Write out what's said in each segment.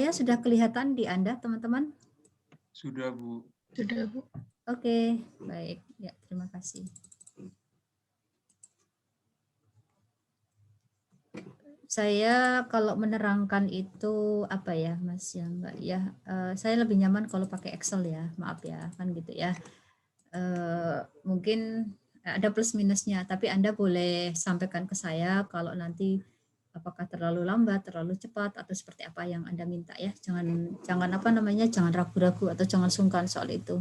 sudah kelihatan di Anda, teman-teman? Sudah, Bu. Sudah, Bu. Oke, baik. Ya, terima kasih. Saya kalau menerangkan itu apa ya, Mas ya, Mbak ya. Saya lebih nyaman kalau pakai Excel ya, maaf ya, kan gitu ya. Mungkin ada plus minusnya, tapi Anda boleh sampaikan ke saya kalau nanti apakah terlalu lambat, terlalu cepat, atau seperti apa yang Anda minta ya. Jangan apa namanya, jangan ragu-ragu atau jangan sungkan soal itu.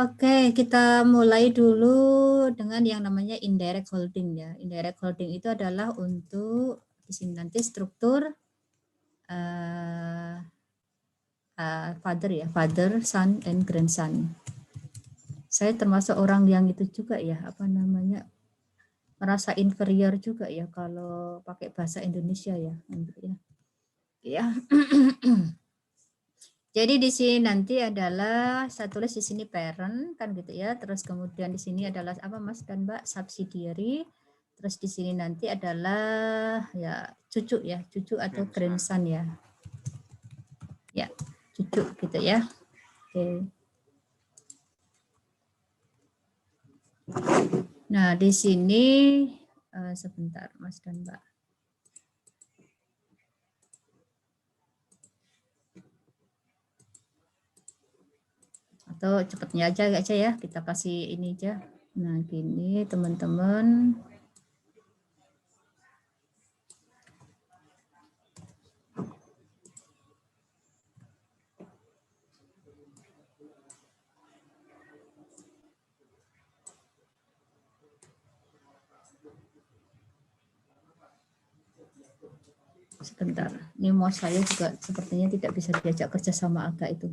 Oke, kita mulai dulu dengan yang namanya indirect holding ya. Indirect holding itu adalah untuk di sini nanti struktur father ya, father, son, and grandson. Saya termasuk orang yang itu juga ya, apa namanya, merasa inferior juga ya kalau pakai bahasa Indonesia ya, ya. Ya. Jadi di sini nanti adalah saya tulis di sini parent kan gitu ya. Terus kemudian di sini adalah apa Mas dan Mbak, subsidiary. Terus di sini nanti adalah ya cucu ya, cucu atau grandson ya. Ya, cucu gitu ya. Oke. Nah, di sini sebentar Mas dan Mbak. Atau cepatnya aja ya, kita kasih ini aja. Nah, gini teman-teman. Sebentar, ini mouse saya juga sepertinya tidak bisa diajak kerja sama agak itu.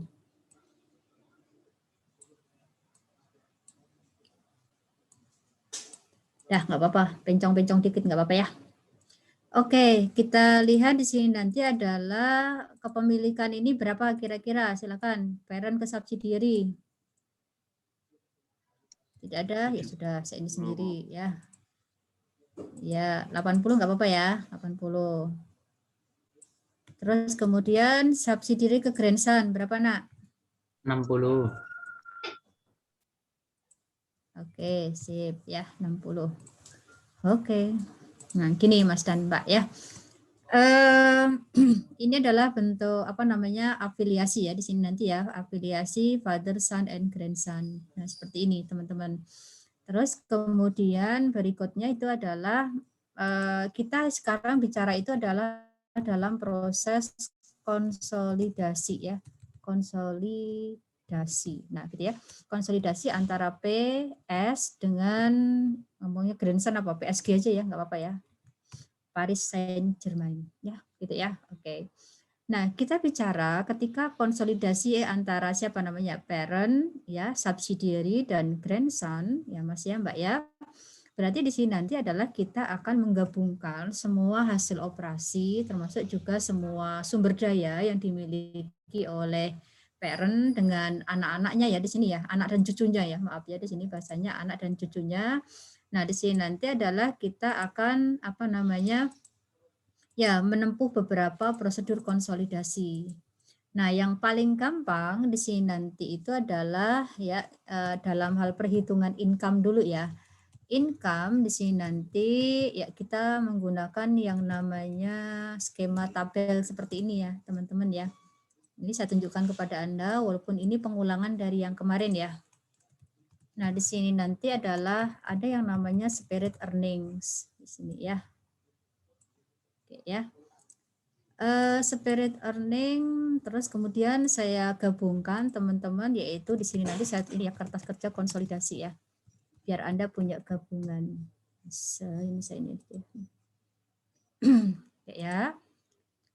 Ya, nggak apa-apa, pencong-pencong dikit nggak apa-apa ya. Oke, kita lihat di sini nanti adalah kepemilikan ini berapa kira-kira, silakan. Parent ke subsidiary. Tidak ada, ya sudah, saya ini sendiri ya. Ya, 80 nggak apa-apa ya, 80. Terus kemudian subsidiary ke grandson, berapa nak? 60. Oke, sip ya, 60. Oke. Nah, gini Mas dan Mbak ya. Ini adalah bentuk apa namanya afiliasi ya di sini nanti ya, afiliasi father, son, and grandson. Nah, seperti ini teman-teman. Terus kemudian berikutnya itu adalah kita sekarang bicara itu adalah dalam proses konsolidasi ya, konsolidasi. Nah, gitu ya, konsolidasi antara PS dengan ngomongnya grandson apa PSG aja ya, nggak apa-apa ya. Paris Saint-Germain ya, gitu ya. Oke. Nah, kita bicara ketika konsolidasi antara siapa namanya parent ya, subsidiary dan grandson ya Mas ya Mbak ya. Berarti di sini nanti adalah kita akan menggabungkan semua hasil operasi termasuk juga semua sumber daya yang dimiliki oleh parent dengan anak-anaknya ya di sini ya, anak dan cucunya ya. Maaf ya di sini bahasanya anak dan cucunya. Nah, di sini nanti adalah kita akan apa namanya ya menempuh beberapa prosedur konsolidasi. Nah, yang paling gampang di sini nanti itu adalah ya dalam hal perhitungan income dulu ya. Income di sini nanti ya kita menggunakan yang namanya skema tabel seperti ini ya, teman-teman ya. Ini saya tunjukkan kepada Anda walaupun ini pengulangan dari yang kemarin ya. Nah, di sini nanti adalah ada yang namanya spirit earnings di sini ya. Oke ya. Spirit earning, terus kemudian saya gabungkan teman-teman, yaitu di sini nanti saat ini ya kertas kerja konsolidasi ya, biar Anda punya gabungan. Ini saya ini ya,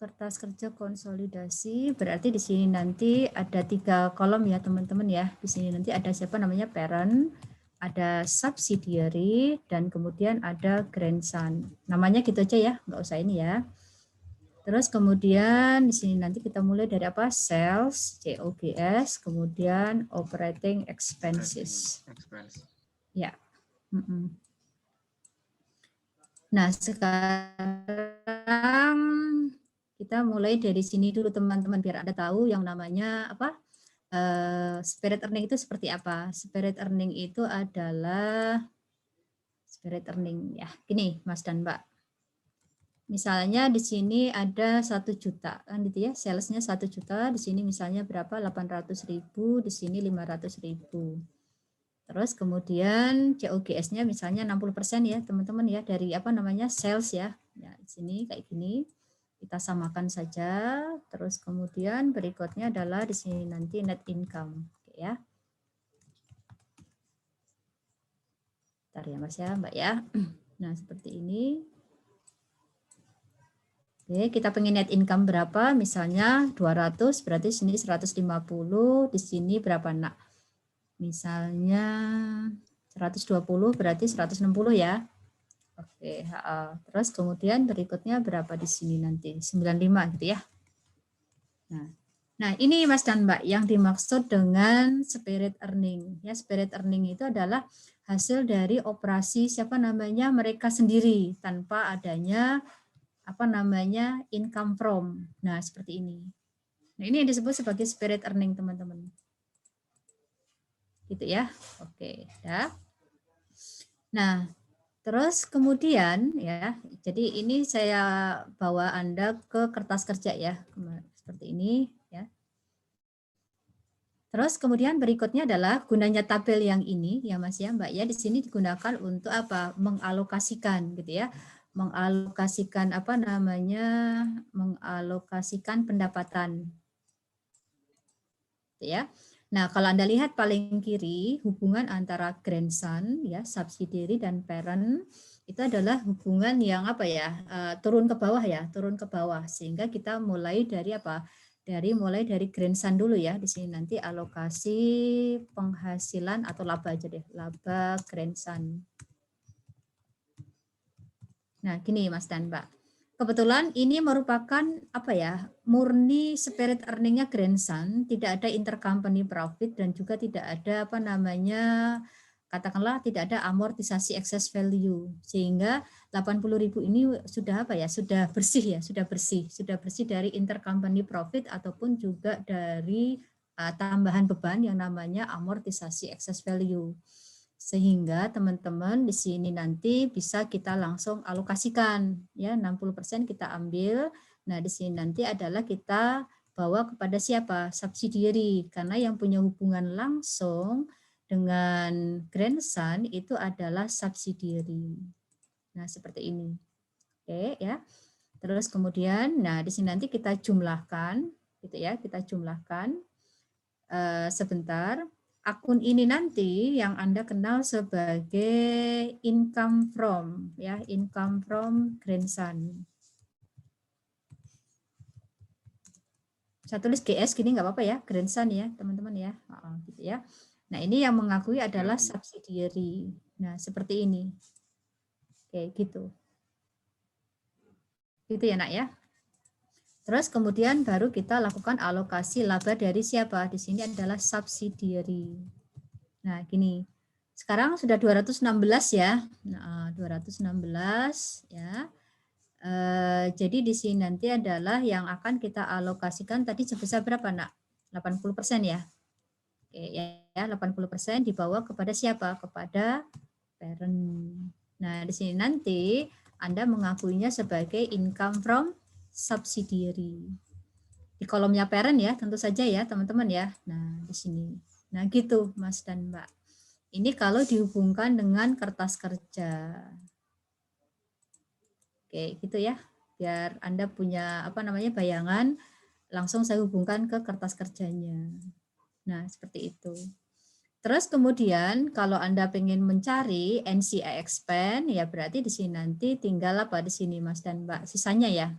kertas kerja konsolidasi berarti di sini nanti ada 3 kolom ya teman-teman ya. Di sini nanti ada siapa namanya parent, ada subsidiary, dan kemudian ada grandson. Namanya gitu aja ya, nggak usah ini ya. Terus kemudian di sini nanti kita mulai dari apa? Sales, COGS, kemudian operating expenses. Ya. Nah, sekarang Kita mulai dari sini dulu teman-teman biar Anda tahu yang namanya apa? Spirit earning itu seperti apa? Spirit earning itu adalah spirit earning ya. Gini, Mas dan Mbak. Misalnya di sini ada 1 juta kan gitu ya, salesnya 1 juta, di sini misalnya berapa 800.000, di sini 500.000. Terus kemudian COGS-nya misalnya 60% ya teman-teman ya dari apa namanya sales ya. Ya di sini kayak gini. Kita samakan saja. Terus kemudian berikutnya adalah di sini nanti net income ya. Bentar ya Mas ya, Mbak ya. Nah, seperti ini. Oke, kita pengen net income berapa? Misalnya 200, berarti sini 150, di sini berapa nak? Misalnya 120, berarti 160 ya. Oke, terus kemudian berikutnya berapa di sini nanti? 95 gitu ya. Nah, ini Mas dan Mbak yang dimaksud dengan spirit earning. Ya, spirit earning itu adalah hasil dari operasi siapa namanya mereka sendiri tanpa adanya apa namanya income from. Nah, seperti ini. Nah, ini yang disebut sebagai spirit earning, teman-teman. Gitu ya. Oke, ya. Nah, terus kemudian ya, jadi ini saya bawa Anda ke kertas kerja ya, seperti ini ya. Terus kemudian berikutnya adalah gunanya tabel yang ini ya Mas ya Mbak ya, di sini digunakan untuk apa? Mengalokasikan gitu ya. Mengalokasikan apa namanya? Mengalokasikan pendapatan. Gitu ya. Nah, kalau Anda lihat paling kiri hubungan antara grandson ya, subsidiary dan parent itu adalah hubungan yang apa ya? Turun ke bawah ya, turun ke bawah sehingga kita mulai dari apa? Mulai dari grandson dulu ya. Di sini nanti alokasi penghasilan atau laba aja deh, laba grandson. Nah, gini Mas dan Mbak. Kebetulan ini merupakan apa ya? Murni spirit earning-nya grandson, tidak ada intercompany profit dan juga tidak ada apa namanya? Katakanlah tidak ada amortisasi excess value. Sehingga 80.000 ini sudah apa ya? Sudah bersih ya, sudah bersih dari intercompany profit ataupun juga dari tambahan beban yang namanya amortisasi excess value. Sehingga teman-teman di sini nanti bisa kita langsung alokasikan ya 60% kita ambil. Nah, di sini nanti adalah kita bawa kepada siapa? Subsidiary karena yang punya hubungan langsung dengan grandson itu adalah subsidiary. Nah, seperti ini. Oke ya. Terus kemudian nah di sini nanti kita jumlahkan gitu ya, kita jumlahkan sebentar. Akun ini nanti yang Anda kenal sebagai income from ya, income from grandson. Saya tulis GS gini nggak apa-apa ya, grandson ya, teman-teman ya. Gitu ya. Nah, ini yang mengakui adalah subsidiary. Nah, seperti ini. Oke, gitu. Gitu ya, Nak ya. Terus kemudian baru kita lakukan alokasi laba dari siapa? Di sini adalah subsidiary. Nah, gini. Sekarang sudah 216 ya. Nah, 216 ya. Jadi di sini nanti adalah yang akan kita alokasikan tadi sebesar berapa, Nak? 80% ya. Oke, ya, 80% dibawa kepada siapa? Kepada parent. Nah, di sini nanti Anda mengakuinya sebagai income from subsidiary. Di kolomnya parent ya, tentu saja ya, teman-teman ya. Nah, di sini. Nah, gitu Mas dan Mbak. Ini kalau dihubungkan dengan kertas kerja. Oke, gitu ya. Biar Anda punya apa namanya bayangan, langsung saya hubungkan ke kertas kerjanya. Nah, seperti itu. Terus kemudian kalau Anda pengen mencari NCI expand, ya berarti di sini nanti tinggal apa di sini Mas dan Mbak, sisanya ya.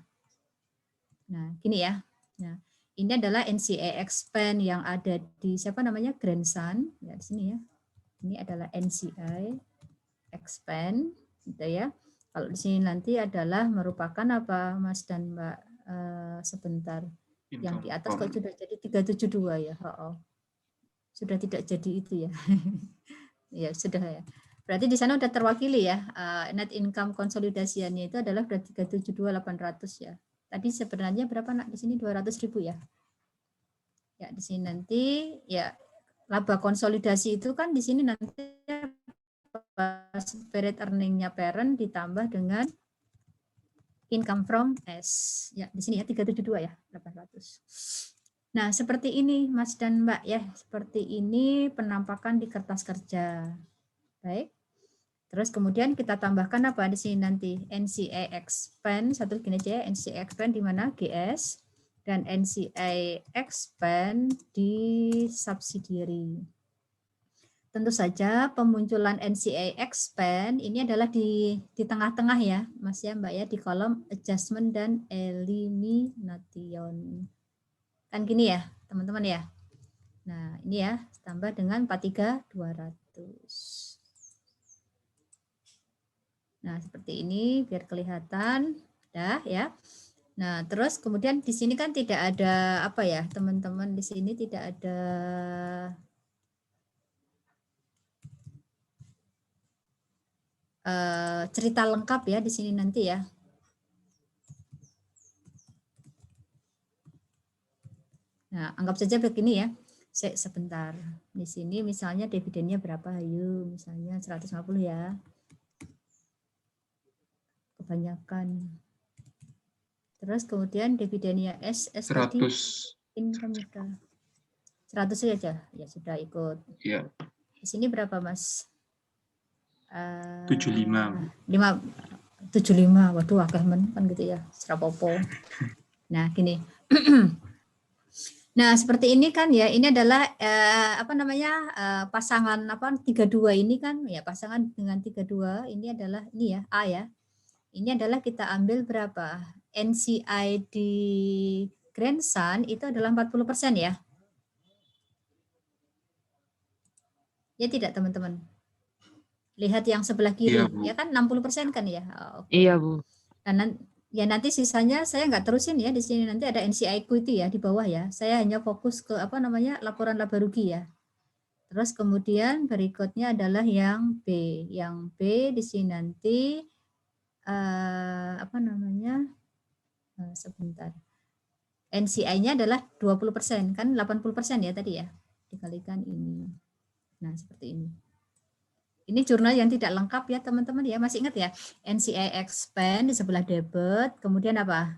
Nah, gini ya. Nah, ini adalah NCI expand yang ada di siapa namanya grandson, ya di sini ya. Ini adalah NCI expand, gitu ya. Kalau di sini nanti adalah merupakan apa, Mas dan Mbak? Sebentar. Yang di atas kok sudah jadi 372 ya. Sudah tidak jadi itu ya. Ya sudah ya. Berarti di sana udah terwakili ya. Net income konsolidasiannya itu adalah 372.800 ya. Tadi sebenarnya berapa nak di sini 200.000 ya. Ya di sini nanti ya laba konsolidasi itu kan di sini nanti spirit earning-nya parent ditambah dengan income from S. Ya di sini ya 372 ya 800. Nah seperti ini Mas dan Mbak ya, seperti ini penampakan di kertas kerja. Baik. Terus kemudian kita tambahkan apa di sini nanti NCA expand satu gini aja ya, NCA expand di mana GS dan NCA expand di subsidiary. Tentu saja pemunculan NCA expand ini adalah di tengah-tengah ya Mas ya Mbak ya, di kolom adjustment dan elimination. Kan gini ya teman-teman ya. Nah ini ya tambah dengan 43.200. Nah, seperti ini biar kelihatan, dah ya. Nah, terus kemudian di sini kan tidak ada apa ya, teman-teman di sini tidak ada cerita lengkap ya di sini nanti ya. Nah, anggap saja begini ya. Sebentar. Di sini misalnya dividennya berapa? Ayo, misalnya 150 ya. Kebanyakan. Terus kemudian dividennya S 100. tadi income 100 saja. Ya sudah ikut. Ya. Di sini berapa, Mas? 75. 75. Waduh, akeh men kan gitu ya. Serapopo. Nah, gini. Nah, seperti ini kan ya. Ini adalah apa namanya? Pasangan apa 32 ini kan ya, pasangan dengan 32 ini adalah ini ya, A ya. Ini adalah kita ambil berapa? NCI di Grandson itu adalah 40% ya. Ya tidak, teman-teman? Lihat yang sebelah kiri. Iya, Bu. Ya kan 60% kan ya. Oke. Iya, Bu. Dan ya nanti sisanya saya nggak terusin ya di sini, nanti ada NCI equity ya di bawah ya. Saya hanya fokus ke apa namanya laporan laba rugi ya. Terus kemudian berikutnya adalah yang B. Yang B di sini nanti apa namanya? Sebentar. NCI-nya adalah 20%, kan 80% ya tadi ya. Dikalikan ini. Nah, seperti ini. Ini jurnal yang tidak lengkap ya teman-teman ya. Masih ingat ya? NCI expand di sebelah debit, kemudian apa?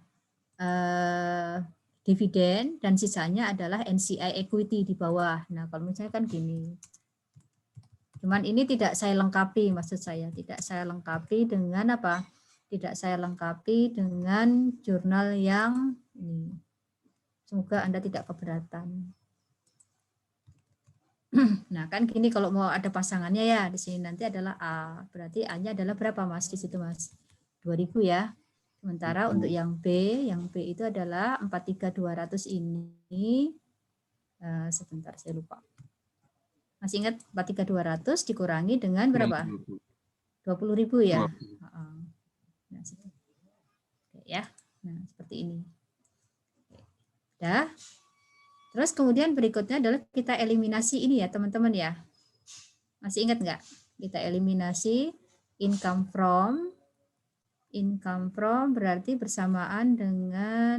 Dividen, dan sisanya adalah NCI equity di bawah. Nah, kalau misalnya kan gini. Cuman ini tidak saya lengkapi, maksud saya. Tidak saya lengkapi dengan apa? Tidak saya lengkapi dengan jurnal yang ini. Semoga Anda tidak keberatan. Nah, kan gini kalau mau ada pasangannya ya, di sini nanti adalah A. Berarti A-nya adalah berapa, Mas? Di situ, Mas. 2000 ya. Sementara untuk yang B itu adalah 43.200 ini. Sebentar, saya lupa. Masih ingat 43.200 dikurangi dengan berapa? 20.000 ya. Nah, ya. Nah, seperti ini. Dah. Terus kemudian berikutnya adalah kita eliminasi ini ya teman-teman ya. Masih ingat nggak? Kita eliminasi income from berarti bersamaan dengan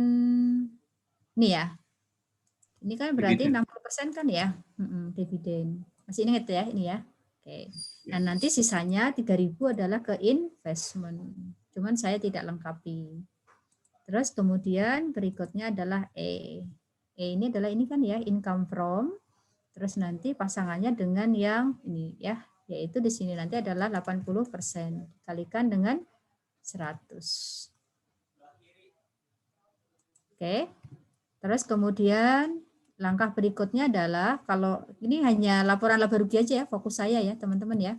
ini ya. Ini kan berarti 60% kan ya, dividen. Masih ingat ya ini ya. Oke. Nah nanti sisanya 3.000 adalah ke investment. Cuman saya tidak lengkapi. Terus kemudian berikutnya adalah E. Ini adalah ini kan ya income from, terus nanti pasangannya dengan yang ini ya, yaitu di sini nanti adalah 80% dikalikan dengan 100. Oke. Terus kemudian langkah berikutnya adalah kalau ini hanya laporan laba rugi aja ya, fokus saya ya teman-teman ya.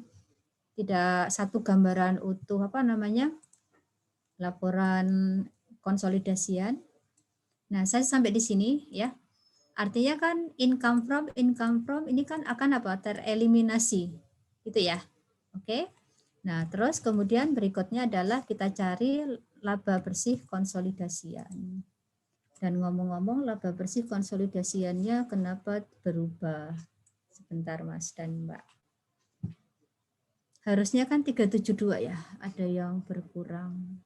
Tidak satu gambaran utuh apa namanya? Laporan konsolidasian. Nah, saya sampai di sini ya. Artinya kan income from ini kan akan apa? Tereliminasi. Gitu ya. Oke. Nah, terus kemudian berikutnya adalah kita cari laba bersih konsolidasian. Dan ngomong-ngomong laba bersih konsolidasiannya kenapa berubah? Sebentar Mas dan Mbak. Harusnya kan 372 ya. Ada yang berkurang.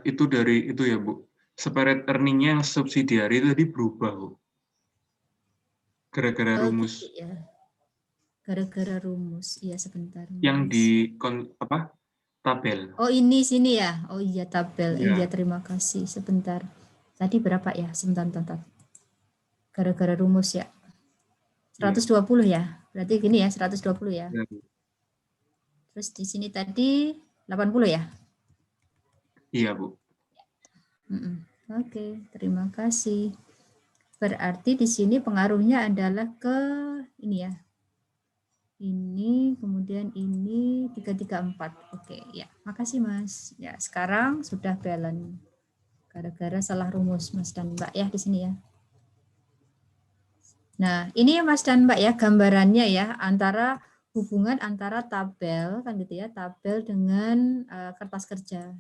Itu dari itu ya Bu. Separate earning-nya yang subsidiary tadi berubah Bu. Gara-gara Oh gitu rumus. ya. Gara-gara rumus. Iya sebentar Yang di Mas. tabel. Oh ini sini ya. Oh iya tabel. Iya Ya. terima kasih. Sebentar. Tadi berapa ya? Sebentar. Gara-gara rumus ya. Iya. 120 ya. Berarti gini ya 120 ya. Ya. Terus di sini tadi 80 ya. Iya Bu. Oke, terima kasih. Berarti di sini pengaruhnya adalah ke ini ya. Ini, kemudian ini 334. Oke, ya. Makasih Mas. Ya, sekarang sudah balance. Gara-gara salah rumus Mas dan Mbak ya di sini ya. Nah, ini ya Mas dan Mbak ya gambarannya ya antara hubungan antara tabel kan gitu ya, tabel dengan kertas kerja.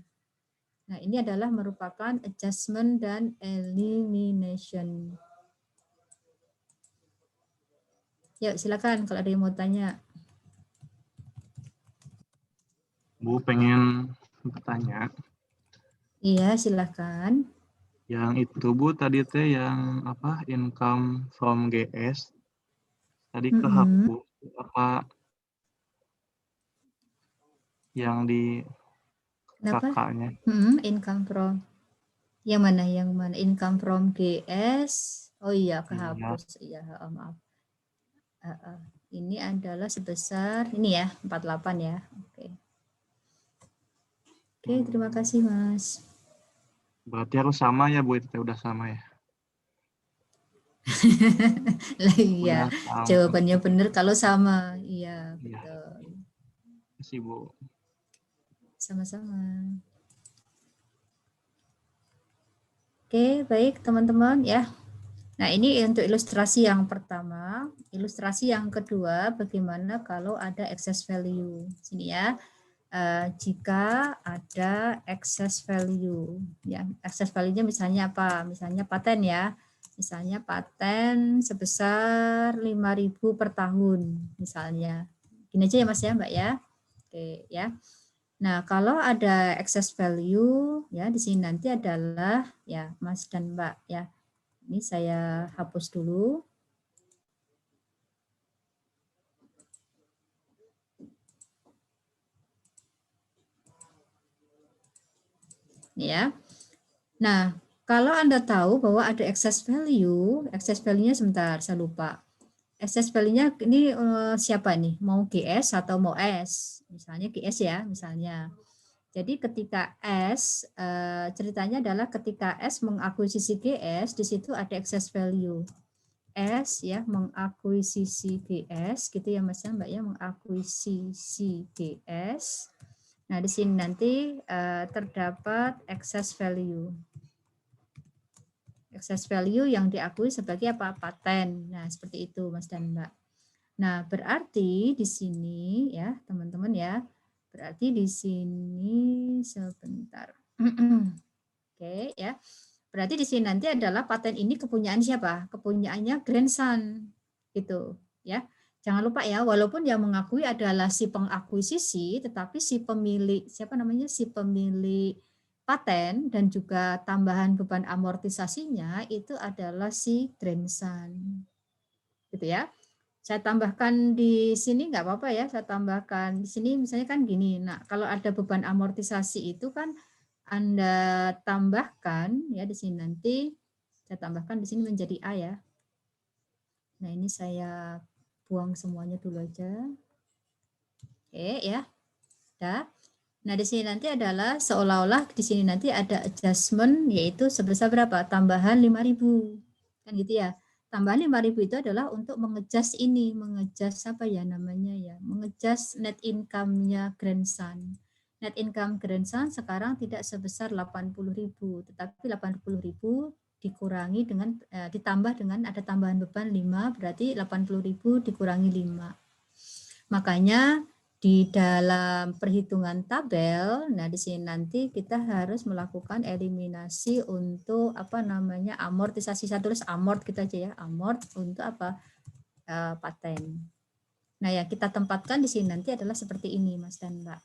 Nah, ini adalah merupakan adjustment dan elimination. Yuk, silakan kalau ada yang mau tanya. Bu pengen bertanya. Iya, silakan. Yang itu Bu tadi teh yang apa income from GS tadi kehapus apa yang di Kenapa? kakaknya? Income from. Yang mana? Yang mana? Income from GS. Oh iya, Iya. kehapus. Iya, maaf. Ini adalah sebesar ini ya, 48 ya. Oke. Oke, terima kasih Mas. Berarti harus sama ya Bu, itu teh udah sama ya. Lah iya, Udah sama. jawabannya benar kalau sama. Iya, Iya. betul. Kasih Bu. Sama-sama. Oke, baik teman-teman ya. Nah, ini untuk ilustrasi yang pertama. Ilustrasi yang kedua, bagaimana kalau ada excess value. Sini ya. Jika ada excess value, ya excess value-nya misalnya apa? Misalnya paten ya. Misalnya paten sebesar 5.000 per tahun misalnya. Gini aja ya Mas ya, Mbak ya. Oke, ya. Nah, kalau ada excess value ya di sini nanti adalah ya Mas dan Mbak ya. Ini saya hapus dulu. Ya. Nah, kalau Anda tahu bahwa ada excess value-nya sebentar, saya lupa. Excess value-nya ini siapa nih? Mau GS atau mau S? Misalnya GS ya, misalnya. Jadi ketika S, ceritanya adalah ketika S mengakuisisi GS, di situ ada excess value. S ya mengakuisisi GS gitu ya Mas ya Mbak ya, mengakuisisi GS. Nah, di sini nanti terdapat excess value. Excess value yang diakui sebagai apa? Paten. Nah, seperti itu Mas dan Mbak. Nah, berarti di sini ya, teman-teman ya. Berarti di sini sebentar. Oke, ya. Berarti di sini nanti adalah paten ini kepunyaan siapa? Kepunyaannya grandson. Gitu, ya. Jangan lupa ya, walaupun yang mengakui adalah si pengakuisisi, tetapi si pemilik, siapa namanya? Si pemilik paten dan juga tambahan beban amortisasinya itu adalah si grandson. Gitu ya. Saya tambahkan di sini nggak apa-apa ya, saya tambahkan di sini misalnya kan gini. Nah, kalau ada beban amortisasi itu kan Anda tambahkan ya di sini nanti saya tambahkan di sini menjadi A ya. Nah, ini saya buang semuanya dulu aja. Oke ya. Dah. Nah, di sini nanti adalah seolah-olah di sini nanti ada adjustment yaitu sebesar berapa? Tambahan 5.000. Kan gitu ya. Tambahan 5.000 itu adalah untuk mengejas ini, mengejas apa ya namanya ya? Mengejas net income-nya grandson. Net income grandson sekarang tidak sebesar 80.000, tetapi 80.000 dikurangi dengan ditambah dengan ada tambahan beban 5, berarti 80.000 dikurangi 5. Makanya di dalam perhitungan tabel, nah di sini nanti kita harus melakukan eliminasi untuk apa namanya amortisasi. Saya tulis amort kita aja ya, amort untuk apa paten. Nah ya kita tempatkan di sini nanti adalah seperti ini Mas dan Mbak.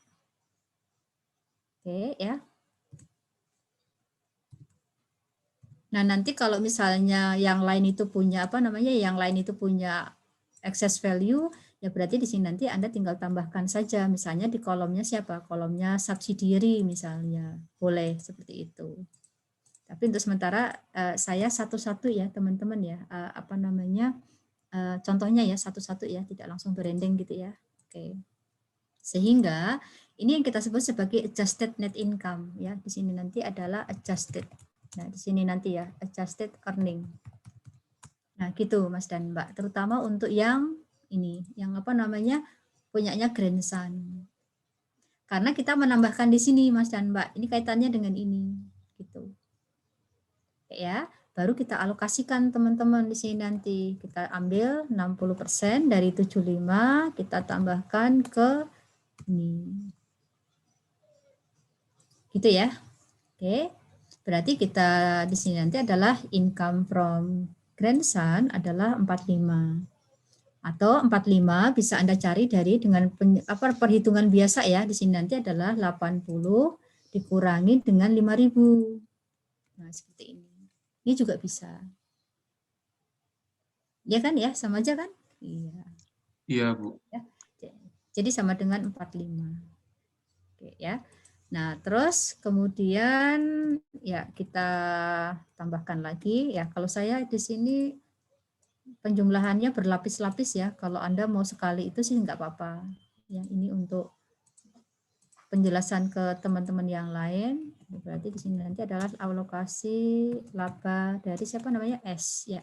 Oke ya. Nah, nanti kalau misalnya yang lain itu punya apa namanya? Yang lain itu punya excess value, ya berarti di sini nanti Anda tinggal tambahkan saja. Misalnya di kolomnya siapa? Kolomnya subsidiary misalnya. Boleh seperti itu. Tapi untuk sementara saya satu-satu ya, teman-teman ya. Apa namanya? Contohnya ya satu-satu ya, tidak langsung branding gitu ya. Oke. Sehingga ini yang kita sebut sebagai adjusted net income ya. Di sini nanti adalah adjusted. Nah, di sini nanti ya, adjusted earning. Nah, gitu Mas dan Mbak. Terutama untuk yang ini, yang apa namanya, punyanya Grandson. Karena kita menambahkan di sini Mas dan Mbak. Ini kaitannya dengan ini, gitu. Ya, baru kita alokasikan teman-teman di sini nanti. Kita ambil 60% dari 75, kita tambahkan ke ini. Gitu ya. Oke. Berarti kita di sini nanti adalah income from grandson adalah 45. Atau 45 bisa Anda cari dari dengan perhitungan biasa ya. Di sini nanti adalah 80 dikurangi dengan 5.000. Nah, seperti ini. Ini juga bisa. Ya kan ya, sama aja kan? Iya. Iya, Bu. Ya. Jadi sama dengan 45. Oke ya. Nah, terus kemudian ya kita tambahkan lagi ya. Kalau saya di sini penjumlahannya berlapis-lapis ya. Kalau Anda mau sekali itu sih nggak apa-apa. Ya, ini untuk penjelasan ke teman-teman yang lain. Berarti di sini nanti adalah alokasi laba dari siapa namanya S ya.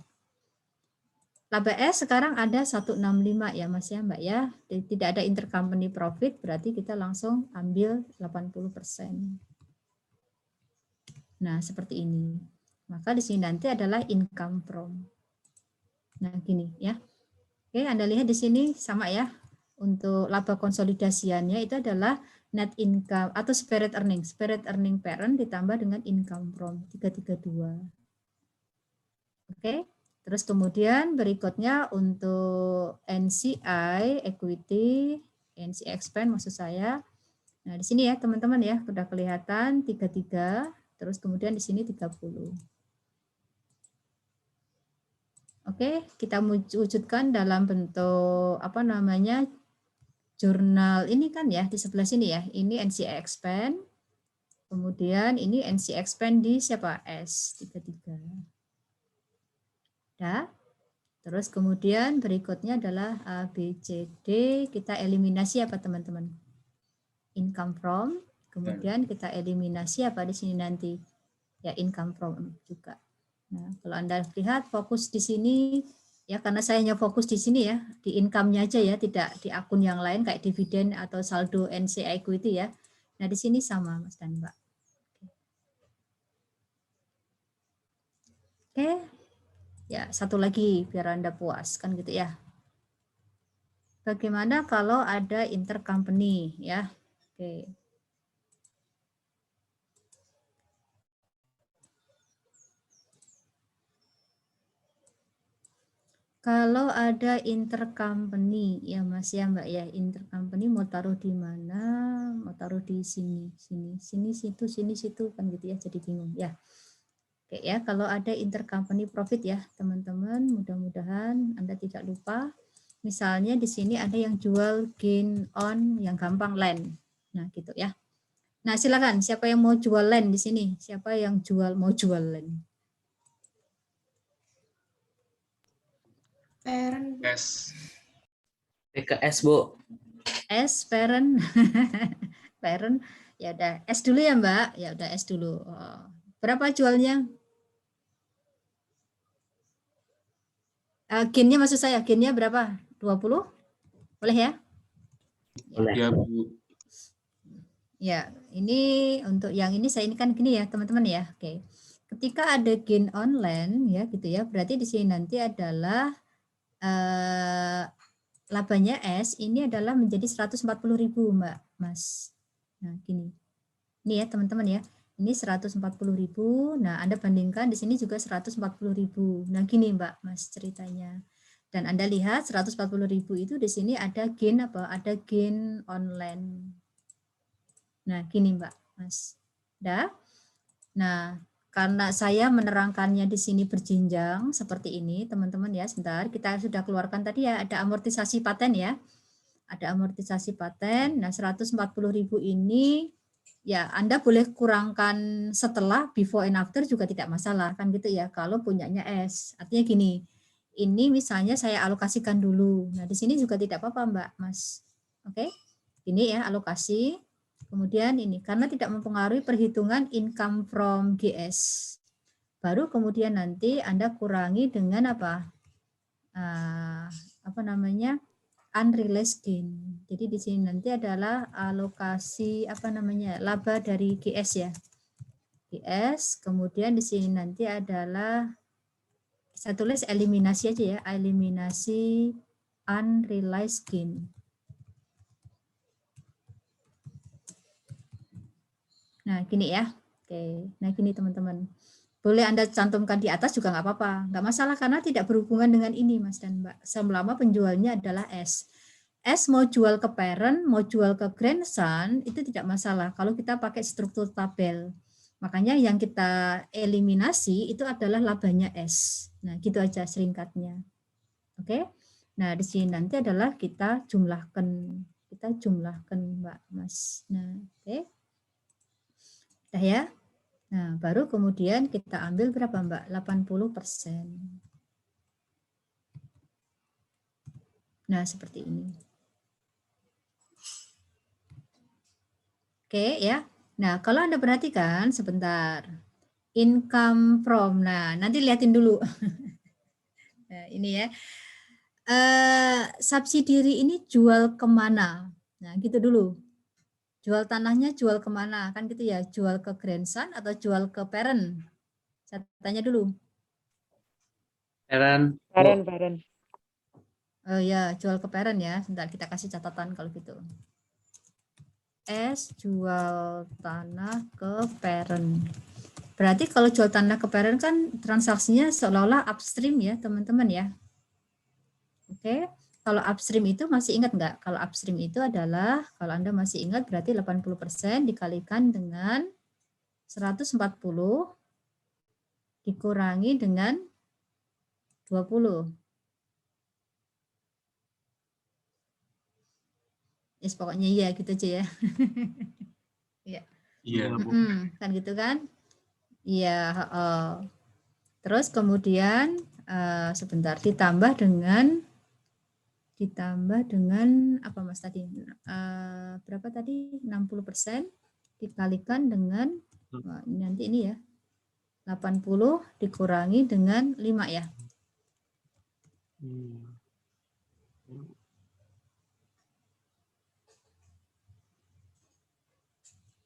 Laba S sekarang ada 165 ya Mas ya Mbak ya. Tidak ada intercompany profit, berarti kita langsung ambil 80%. Nah, seperti ini. Maka di sini nanti adalah income from. Nah, gini ya. Oke, Anda lihat di sini sama ya. Untuk laba konsolidasiannya itu adalah net income atau spirit earning. Spirit earning parent ditambah dengan income from 332. Oke. Terus kemudian berikutnya untuk NCI equity, NCI expand maksud saya. Nah, di sini ya teman-teman ya, sudah kelihatan 33, terus kemudian di sini 30. Oke, kita wujudkan dalam bentuk apa namanya? Jurnal ini kan ya di sebelah sini ya. Ini NCI expand. Kemudian ini NCI expand di siapa? S33. Dah. Terus kemudian berikutnya adalah A, B, C, D. Kita eliminasi apa teman-teman? Income from. Kemudian kita eliminasi apa di sini nanti? Ya income from juga. Nah, kalau Anda lihat fokus di sini, ya karena saya hanya fokus di sini ya, di income-nya aja ya, tidak di akun yang lain kayak dividen atau saldo NCI equity ya. Nah, di sini sama Mas dan Mbak. Oke. Ya, satu lagi biar Anda puas kan gitu ya. Bagaimana kalau ada intercompany ya? Oke. Kalau ada intercompany ya Mas ya Mbak ya, intercompany mau taruh di mana? Mau taruh di sini, sini situ kan gitu ya, jadi bingung ya. Oke ya, kalau ada intercompany profit ya teman-teman, mudah-mudahan Anda tidak lupa. Misalnya di sini ada yang jual gain on yang gampang land. Nah, gitu ya. Nah, silakan siapa yang mau jual land di sini? Siapa yang mau jual land? Parent. S. PKS, Bu. S parent. Parent. Ya udah S dulu ya, Mbak. Ya udah S dulu. Oh. Berapa jualnya? Gainnya maksud saya, gainnya berapa? 20? Boleh ya? Boleh. Ya, Bu. Ya, ini untuk yang ini saya ini kan gini ya, teman-teman ya. Oke. Ketika ada gain online ya gitu ya, berarti di sini nanti adalah labanya S ini adalah menjadi 140.000 Mbak Mas. Nah, gini. Ini ya teman-teman ya. Ini 140.000. Nah, Anda bandingkan di sini juga 140.000. Nah, gini Mbak Mas ceritanya. Dan Anda lihat 140.000 itu di sini ada gain apa? Ada gain online. Nah, gini Mbak Mas. Dah. Nah, karena saya menerangkannya di sini berjenjang seperti ini, teman-teman ya, sebentar. Kita sudah keluarkan tadi ya, ada amortisasi paten ya. Ada amortisasi paten. Nah, 140.000 ini ya Anda boleh kurangkan setelah, before and after juga tidak masalah kan gitu ya, kalau punyanya S. Artinya gini, ini misalnya saya alokasikan dulu. Nah, di sini juga tidak apa-apa Mbak, Mas. Oke, ini ya alokasi. Kemudian ini, karena tidak mempengaruhi perhitungan income from GS. Baru kemudian nanti Anda kurangi dengan apa? Apa namanya? Unrealized gain. Jadi di sini nanti adalah alokasi apa namanya? Laba dari GS ya. GS, kemudian di sini nanti adalah saya tulis eliminasi aja ya, eliminasi unrealized gain. Nah, gini ya. Oke, nah gini teman-teman. Boleh Anda cantumkan di atas juga nggak apa-apa. Nggak masalah karena tidak berhubungan dengan ini Mas dan Mbak. Selama penjualnya adalah S. S mau jual ke parent, mau jual ke grandson, itu tidak masalah kalau kita pakai struktur tabel. Makanya yang kita eliminasi itu adalah labanya S. Nah, gitu aja seringkatnya. Oke. Nah, di sini nanti adalah kita jumlahkan Mbak Mas. Nah, oke. Dah ya. Nah, baru kemudian kita ambil berapa Mbak? 80%. Nah, seperti ini. Oke ya. Nah, kalau Anda perhatikan sebentar. Income from. Nah, nanti lihatin dulu. Nah, ini ya. Subsidiary ini jual kemana? Nah, gitu dulu. Jual tanahnya jual kemana? Kan gitu ya. Jual ke grandson atau jual ke parent? Saya tanya dulu. Parent. Parent. Oh ya, jual ke parent ya. Sebentar kita kasih catatan kalau gitu. S jual tanah ke parent. Berarti kalau jual tanah ke parent kan transaksinya seolah-olah upstream ya teman-teman ya. Oke, kalau upstream itu masih ingat nggak? Kalau upstream itu adalah, kalau Anda masih ingat berarti 80% dikalikan dengan 140 dikurangi dengan 20. Yes, pokoknya iya gitu aja ya. Iya. Iya. Kan gitu kan? Iya. Terus kemudian sebentar ditambah dengan apa Mas tadi? Berapa tadi? 60% dikalikan dengan nanti ini ya. 80 dikurangi dengan 5 ya.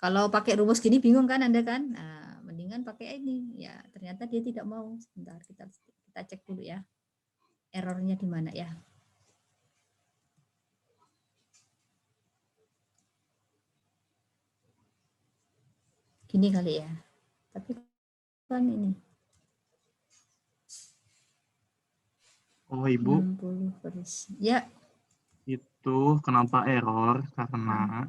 Kalau pakai rumus gini bingung kan Anda kan? Nah, mendingan pakai ini. Ya, ternyata dia tidak mau. Sebentar kita cek dulu ya. Errornya di mana ya? Gini kali ya. Tapi kan ini. Oh Ibu, 60%. Ya. itu kenapa error? Karena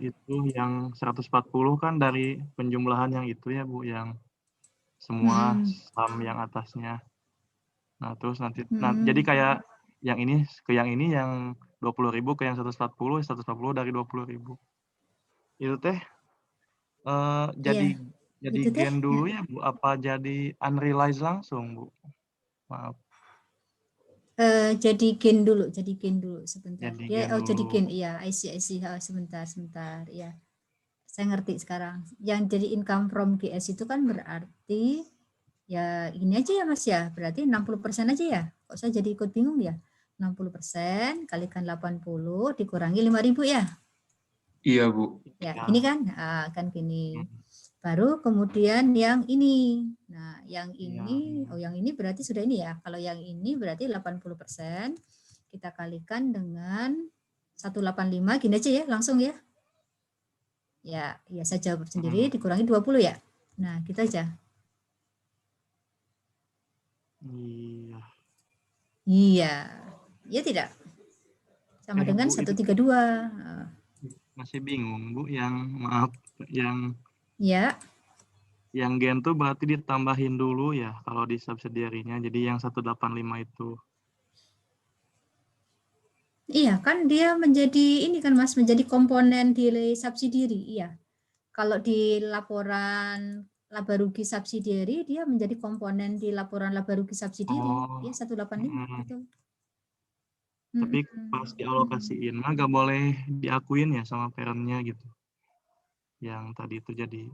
itu yang 140 kan dari penjumlahan yang itu ya Bu, yang semua sum yang atasnya. Nah terus nanti, jadi kayak yang ini ke yang ini yang 20.000 ke yang 140 dari 20.000. Itu teh jadi itu gain dulu ya Bu, apa jadi unrealized langsung Bu? Maaf. Jadi gain dulu sebentar. Jadi Dia gain jadi dulu. gain, iya, I see. Sebentar, ya. Saya ngerti sekarang. Yang jadi income from GS itu kan berarti ya ini aja ya Mas ya, berarti 60% aja ya. Kok saya jadi ikut bingung ya? 60% kalikan 80 dikurangi 5.000 ya? Iya Bu. Ya, ini kan? Kan gini. Baru kemudian yang ini. Nah, yang ini, yang ini berarti sudah ini ya. Kalau yang ini berarti 80%. Kita kalikan dengan 185, gini aja ya, langsung ya. Ya saya jawab sendiri, dikurangi 20 ya. Nah, gitu aja. Iya. Iya tidak? Sama dengan Bu, 132. Masih bingung Bu, yang maaf, yang ya. Yang gen tuh berarti ditambahin dulu ya kalau di subsidiary-nya. Jadi yang 185 itu. Iya, kan dia menjadi ini kan Mas, menjadi komponen di subsidiary. Iya. Kalau di laporan laba rugi subsidiary dia menjadi komponen di laporan laba rugi subsidiary. Oh. Dia 185, betul. Tapi pas dialokasiin mah nggak boleh diakuin ya sama parent-nya gitu. Yang tadi itu jadi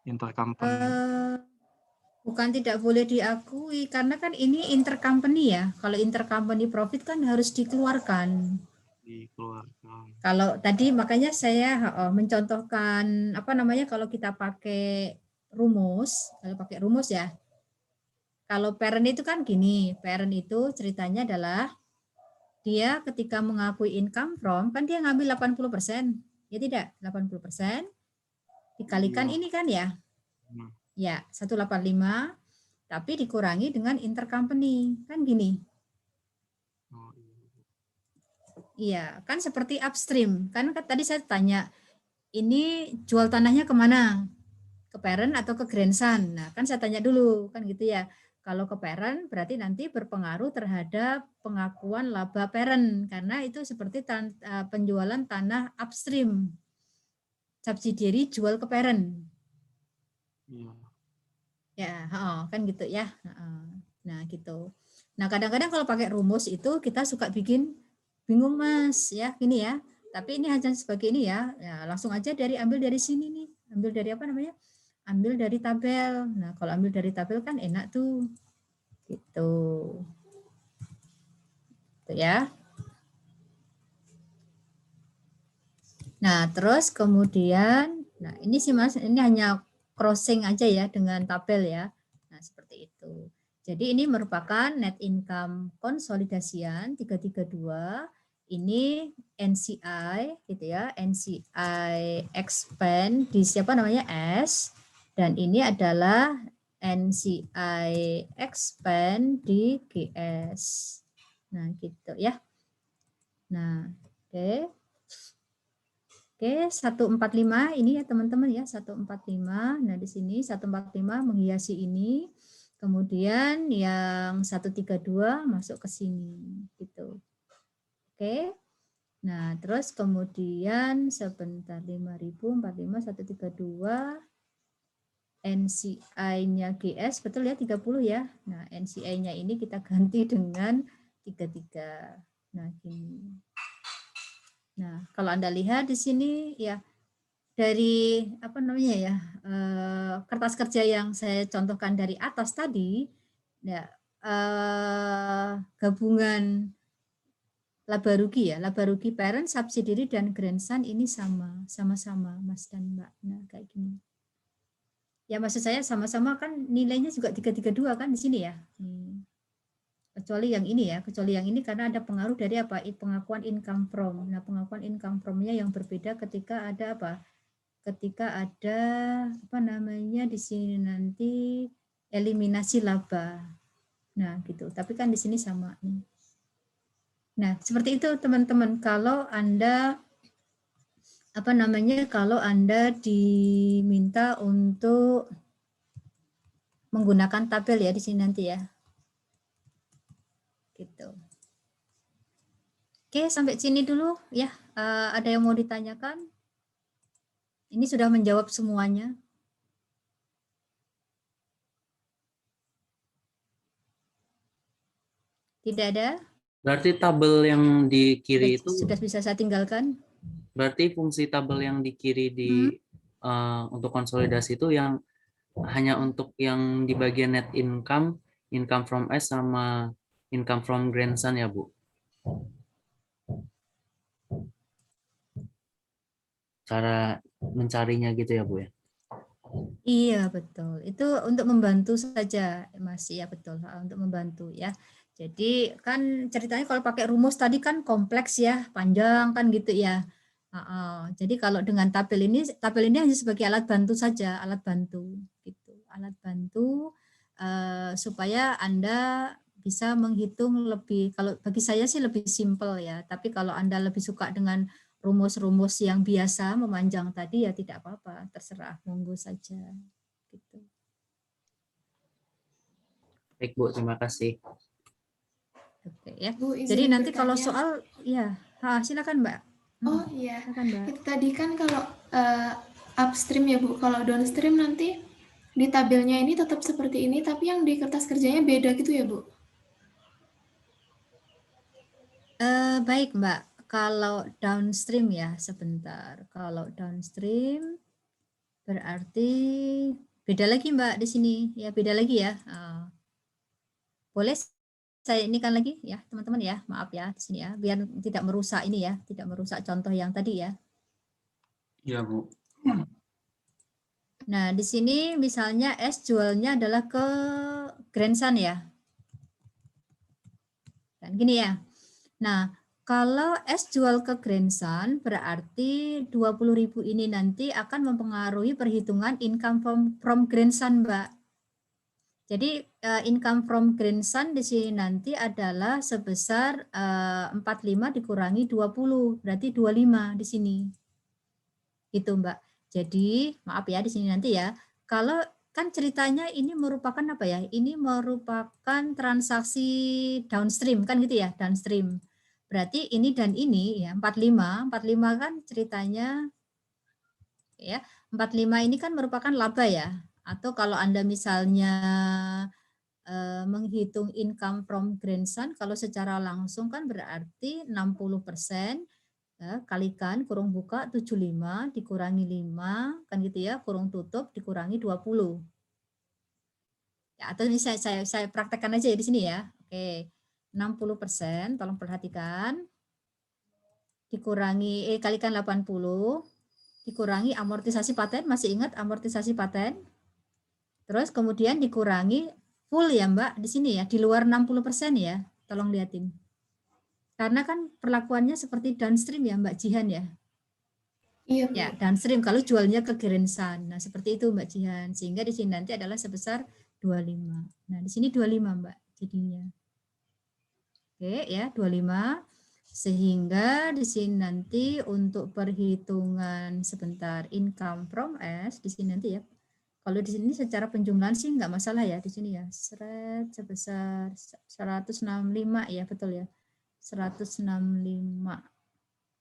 intercompany. Bukan tidak boleh diakui, karena kan ini intercompany ya. Kalau intercompany profit kan harus dikeluarkan. Dikeluarkan. Kalau tadi makanya saya mencontohkan apa namanya kalau kita pakai rumus, ya. Kalau parent itu kan gini, parent itu ceritanya adalah dia ketika mengakui income from kan dia ngambil 80%. Ya tidak, 80% dikalikan Iya. ini kan ya. Ya, 185 tapi dikurangi dengan intercompany. Kan gini. Oh, Iya, kan seperti upstream. Kan tadi saya tanya, ini jual tanahnya kemana? Ke parent atau ke grandson? Nah, kan saya tanya dulu, kan gitu ya. Kalau ke parent berarti nanti berpengaruh terhadap pengakuan laba parent. Karena itu seperti penjualan tanah upstream. Subsidiary jual ke parent. iya. Ya, kan gitu ya. Nah, gitu. Nah, kadang-kadang kalau pakai rumus itu kita suka bikin bingung Mas, ya, gini ya. Tapi ini hanya sebagai ini ya. Ya, langsung aja ambil dari sini nih. Ambil dari apa namanya? Ambil dari tabel. Nah, kalau ambil dari tabel kan enak tuh. Gitu. Tuh ya. Nah, terus kemudian, nah ini sih Mas, ini hanya crossing aja ya dengan tabel ya. Nah, seperti itu. Jadi ini merupakan net income konsolidasian 332. Ini NCI gitu ya, NCI expand di siapa namanya S, dan ini adalah NCI expand di GS. Nah, gitu ya. Nah, oke. Oke, 145 ini ya teman-teman ya, 145. Nah, di sini 145 menghiasi ini. Kemudian yang 132 masuk ke sini gitu. Oke. Nah, terus kemudian sebentar 5.045 132 NCI-nya GS betul ya 30 ya. Nah, NCI-nya ini kita ganti dengan 33. Nah, gini. Nah, kalau Anda lihat di sini ya dari apa namanya ya kertas kerja yang saya contohkan dari atas tadi, ya gabungan laba rugi parent, subsidiary dan grandson ini sama-sama Mas dan Mbak. Nah kayak gini. Ya maksud saya sama-sama kan nilainya juga 332 kan di sini ya. Kecuali yang ini ya, karena ada pengaruh dari apa? Pengakuan income from. Nah, pengakuan income from-nya yang berbeda ketika ada apa? Ketika ada apa namanya di sini nanti eliminasi laba. Nah, gitu. Tapi kan di sini sama nih. Nah, seperti itu teman-teman. Kalau Anda apa namanya? Kalau Anda diminta untuk menggunakan tabel ya di sini nanti ya. Gitu. Oke, sampai sini dulu ya. Ada yang mau ditanyakan? Ini sudah menjawab semuanya. Tidak ada? Berarti tabel yang di kiri itu Sudah bisa saya tinggalkan? berarti fungsi tabel yang di kiri untuk konsolidasi itu yang hanya untuk yang di bagian net income, income from S sama income from grandson ya, Bu? Cara mencarinya gitu ya, Bu ya? Iya, betul. Itu untuk membantu saja, Mas. Iya, betul. Untuk membantu ya. Jadi kan ceritanya kalau pakai rumus tadi kan kompleks ya, panjang kan gitu ya. Jadi kalau dengan tabel ini hanya sebagai alat bantu saja, alat bantu gitu. Alat bantu supaya Anda bisa menghitung lebih, kalau bagi saya sih lebih simpel ya. Tapi kalau Anda lebih suka dengan rumus-rumus yang biasa memanjang tadi ya tidak apa-apa, terserah, monggo saja gitu. Baik Bu, terima kasih. Oke ya. Bu, Jadi izin nanti kalau bertanya. soal ya, silakan Mbak. Oh iya, Silakan Mbak. itu tadi kan kalau upstream ya Bu, kalau downstream nanti di tabelnya ini tetap seperti ini, tapi yang di kertas kerjanya beda gitu ya Bu? Baik Mbak, kalau downstream ya sebentar. Kalau downstream berarti beda lagi Mbak di sini ya, beda lagi ya. Boleh saya ini kan lagi ya teman-teman ya, maaf ya di sini ya, biar tidak merusak ini ya, tidak merusak contoh yang tadi ya. Iya Bu. Nah di sini misalnya S jualnya adalah ke Grandson ya, kan gini ya. Nah, kalau S jual ke Grandson berarti 20.000 ini nanti akan mempengaruhi perhitungan income from Grandson, Mbak. Jadi income from Grandson di sini nanti adalah sebesar 45 dikurangi 20, berarti 25 di sini. Gitu, Mbak. Jadi, maaf ya di sini nanti ya. Kalau kan ceritanya ini merupakan apa ya? Ini merupakan transaksi downstream kan gitu ya, downstream. Berarti ini dan ini ya 45 kan ceritanya ya 45 ini kan merupakan laba ya. Atau kalau Anda misalnya menghitung income from Grandson kalau secara langsung kan berarti 60% ya, kalikan kurung buka 75 dikurangi 5 kan gitu ya, kurung tutup dikurangi 20. Ya, atau ini saya praktekkan aja ya di sini ya. Oke. 60% tolong perhatikan. Dikurangi kalikan 80 dikurangi amortisasi paten, masih ingat amortisasi paten? Terus kemudian dikurangi full ya Mbak di sini ya, di luar 60% ya. Tolong lihatin. Karena kan perlakuannya seperti downstream ya Mbak Jihan ya. Iya Bu. Ya, downstream kalau jualnya ke Grandson. Nah, seperti itu Mbak Jihan. Sehingga di sini nanti adalah sebesar 25. Nah, di sini 25 Mbak jadinya. Oke ya, 25. Sehingga di sini nanti untuk perhitungan sebentar income from S di sini nanti ya. Kalau di sini secara penjumlahan sih nggak masalah ya di sini ya. Sebesar 165 ya, betul ya. 165.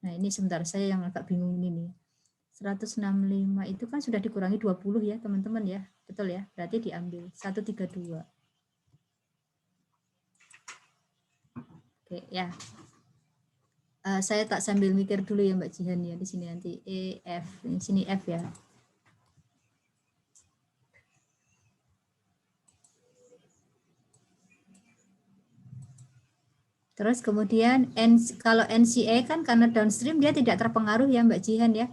Nah, ini sebentar saya yang agak bingung ini nih. 165 itu kan sudah dikurangi 20 ya, teman-teman ya. Betul ya? Berarti diambil 132. Oke, ya. Saya tak sambil mikir dulu ya Mbak Jihan ya di sini nanti EF, di sini F ya. Terus kemudian kalau NCA kan karena downstream dia tidak terpengaruh ya Mbak Jihan ya.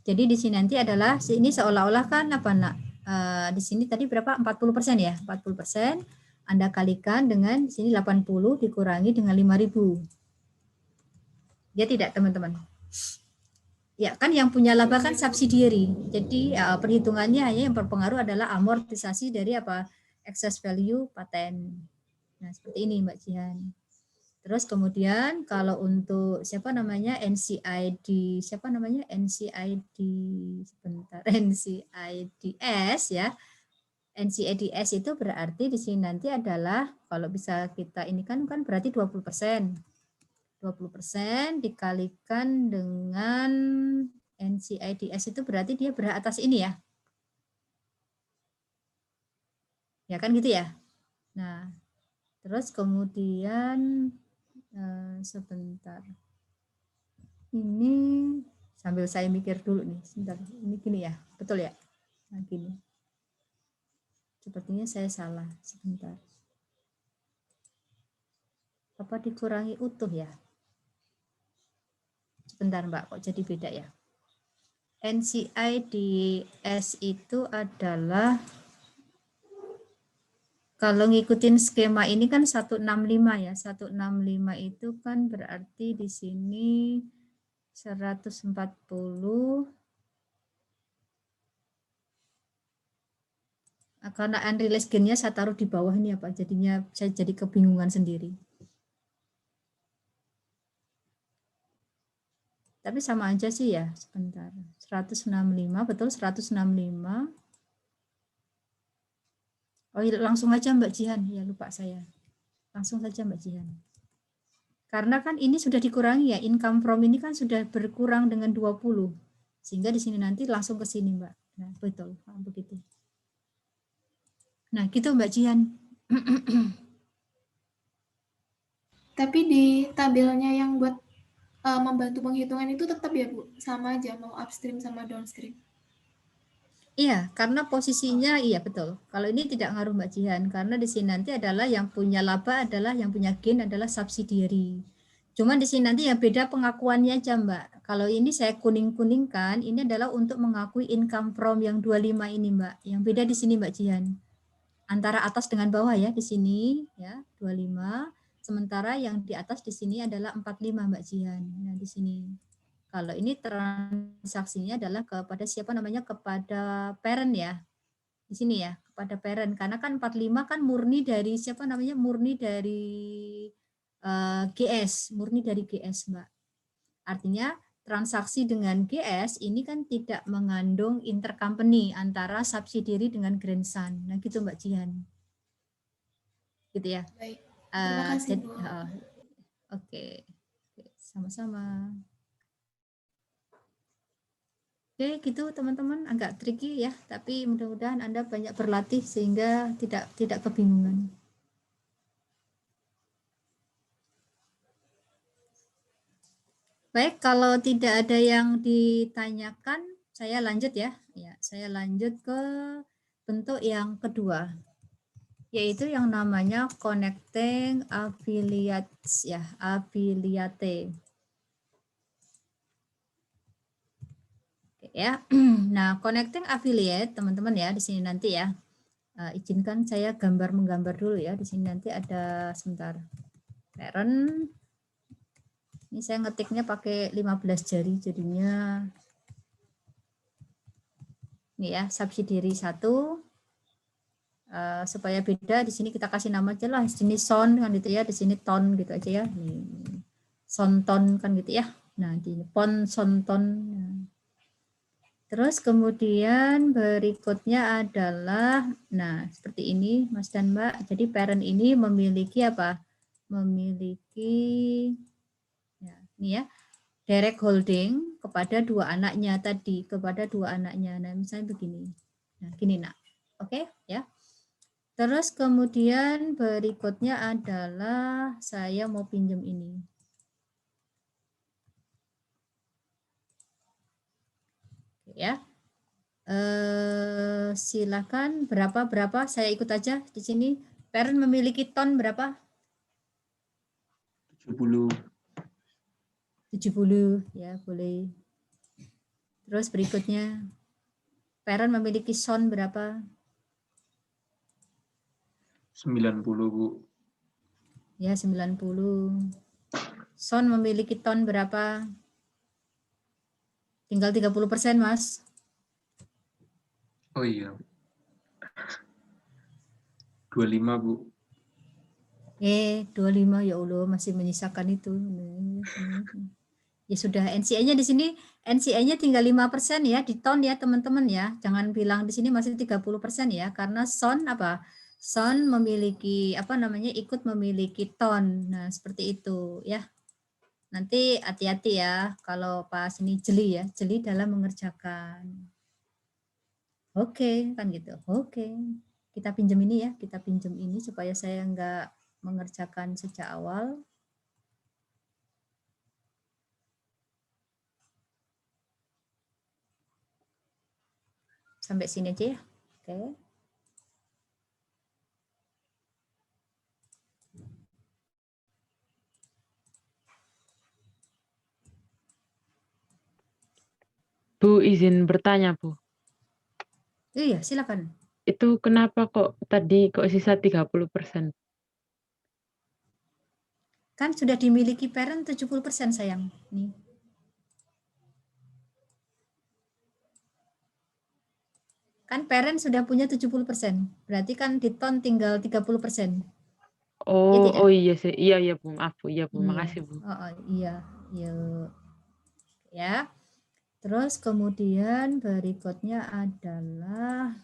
Jadi di sini nanti adalah ini seolah-olah kan apa nak? Di sini tadi berapa? 40% ya, 40%. Anda kalikan dengan di sini 80 dikurangi dengan 5.000. Dia tidak teman-teman. Ya kan yang punya laba kan subsidiary. Jadi perhitungannya hanya yang berpengaruh adalah amortisasi dari apa? Excess value paten. Nah seperti ini Mbak Jihan. Terus kemudian kalau untuk siapa namanya NCID, siapa namanya NCID sebentar NCIDS ya. NCIDS itu berarti di sini nanti adalah kalau bisa kita ini kan berarti 20%. 20% dikalikan dengan NCIDS itu berarti dia berhak atas ini ya. Ya kan gitu ya. Nah, terus kemudian sebentar. Ini sambil saya mikir dulu nih, sebentar. Ini gini ya, betul ya? Nah, gini. Sepertinya saya salah, sebentar. Apa dikurangi utuh ya? Sebentar Mbak, kok jadi beda ya? NCIDS itu adalah kalau ngikutin skema ini kan 165 ya. 165 itu kan berarti di sini 140 karena unrealized gain-nya saya taruh di bawah ini apa jadinya saya jadi kebingungan sendiri. Tapi sama aja sih ya, sebentar. 165 betul 165. Oh, langsung aja Mbak Jihan, ya lupa saya. Langsung saja Mbak Jihan. Karena kan ini sudah dikurangi ya, income from ini kan sudah berkurang dengan 20. Sehingga di sini nanti langsung ke sini Mbak. Nah, betul, begitu. Nah, gitu Mbak Jihan. Tapi di tabelnya yang buat membantu penghitungan itu tetap ya Bu, sama aja mau upstream sama downstream. Iya, karena posisinya iya betul. Kalau ini tidak ngaruh Mbak Jihan, karena di sini nanti adalah yang punya laba adalah yang punya gain adalah subsidiary. Cuman di sini nanti yang beda pengakuannya aja Mbak. Kalau ini saya kuning-kuningkan, ini adalah untuk mengakui income from yang 25 ini Mbak. Yang beda di sini Mbak Jihan. Antara atas dengan bawah ya di sini ya 25, sementara yang di atas di sini adalah 45 Mbak Jihan. Nah, di sini. Kalau ini transaksinya adalah kepada siapa namanya, kepada parent ya. Di sini ya, kepada parent. Karena kan 45 kan murni dari siapa namanya, murni dari GS, murni dari GS Mbak. Artinya transaksi dengan GS ini kan tidak mengandung intercompany antara subsidiary dengan grandson. Nah gitu Mbak Jihan. Gitu ya. Baik, terima kasih Bu. Oke, sama-sama. Oke, gitu teman-teman, agak tricky ya, tapi mudah-mudahan Anda banyak berlatih sehingga tidak kebingungan. Baik, kalau tidak ada yang ditanyakan, saya lanjut ya. Ya, saya lanjut ke bentuk yang kedua, yaitu yang namanya connecting affiliates ya, affiliate. Ya. Nah, connecting affiliate teman-teman ya di sini nanti ya. Izinkan saya menggambar dulu ya. Di sini nanti ada sebentar. Parent. Ini saya ngetiknya pakai 15 jari jadinya. Ini ya, subsidiary 1. Supaya beda di sini kita kasih nama aja lah. Di sini son kan gitu ya, di sini ton gitu aja ya. Son ton kan gitu ya. Nah, di pon son ton. Terus kemudian berikutnya adalah, nah seperti ini Mas dan Mbak, jadi parent ini memiliki apa? Memiliki, ya, ini ya, direct holding kepada dua anaknya tadi, kepada dua anaknya. Nah misalnya begini, nah gini nak, oke ya. Terus kemudian berikutnya adalah saya mau pinjam ini. Oke, ya. Silakan berapa saya ikut aja di sini. Parent memiliki ton berapa? 70 ya boleh. Terus berikutnya parent memiliki son berapa? 90 Bu. Ya 90. Son memiliki ton berapa? Tinggal 30% Mas. Oh iya. 25 Bu. 25 ya Allah masih menyisakan itu. Ya sudah, NCI-nya di sini, NCI-nya tinggal 5% ya di ton ya teman-teman ya. Jangan bilang di sini masih 30% ya, karena son apa? Son memiliki apa namanya, ikut memiliki ton. Nah, seperti itu ya. Nanti hati-hati ya kalau pas ini jeli ya, jeli dalam mengerjakan. Oke, kan gitu. Oke. Kita pinjam ini ya, kita pinjam ini supaya saya enggak mengerjakan sejak awal. Sampai sini aja ya. Oke. Bu, izin bertanya, Bu. Iya, silakan. Itu kenapa kok tadi kok sisa 30%? Kan sudah dimiliki parent 70% sayang. Nih. Kan parent sudah punya 70%. Berarti kan di ton tinggal 30%. Oh, Ya, oh iya sih. Iya Bu, maaf Bu. Iya Bu, iya. makasih Bu. Iya. Yuk. Ya. Terus kemudian berikutnya adalah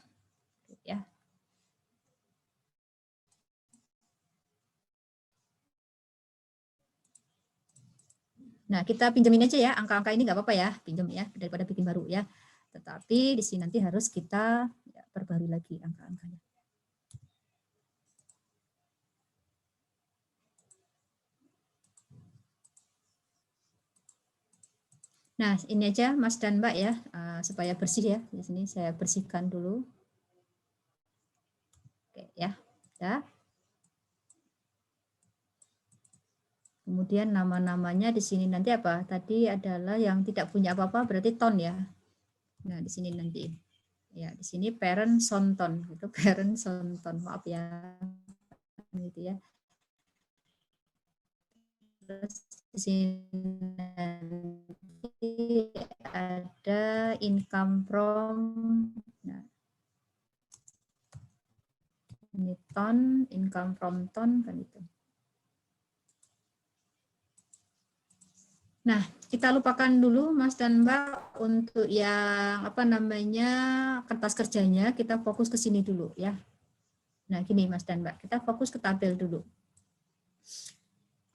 ya. Nah, kita pinjemin aja ya, angka-angka ini nggak apa-apa ya, pinjem ya, daripada bikin baru ya. Tetapi di sini nanti harus kita ya, perbarui lagi angka-angkanya. Nah, ini aja Mas dan Mbak ya, supaya bersih ya. Di sini saya bersihkan dulu. Oke ya, udah. Kemudian nama-namanya di sini nanti apa? Tadi adalah yang tidak punya apa-apa berarti ton ya. Nah, di sini nanti. Ya, di sini parent sonton gitu, parent sonton. Maaf ya. Gitu ya. Terus di sini nanti ada income from, nah, ini ton, income from ton kan itu. Nah, kita lupakan dulu Mas dan Mbak untuk yang apa namanya kertas kerjanya, kita fokus ke sini dulu ya. Nah, gini Mas dan Mbak, kita fokus ke tabel dulu.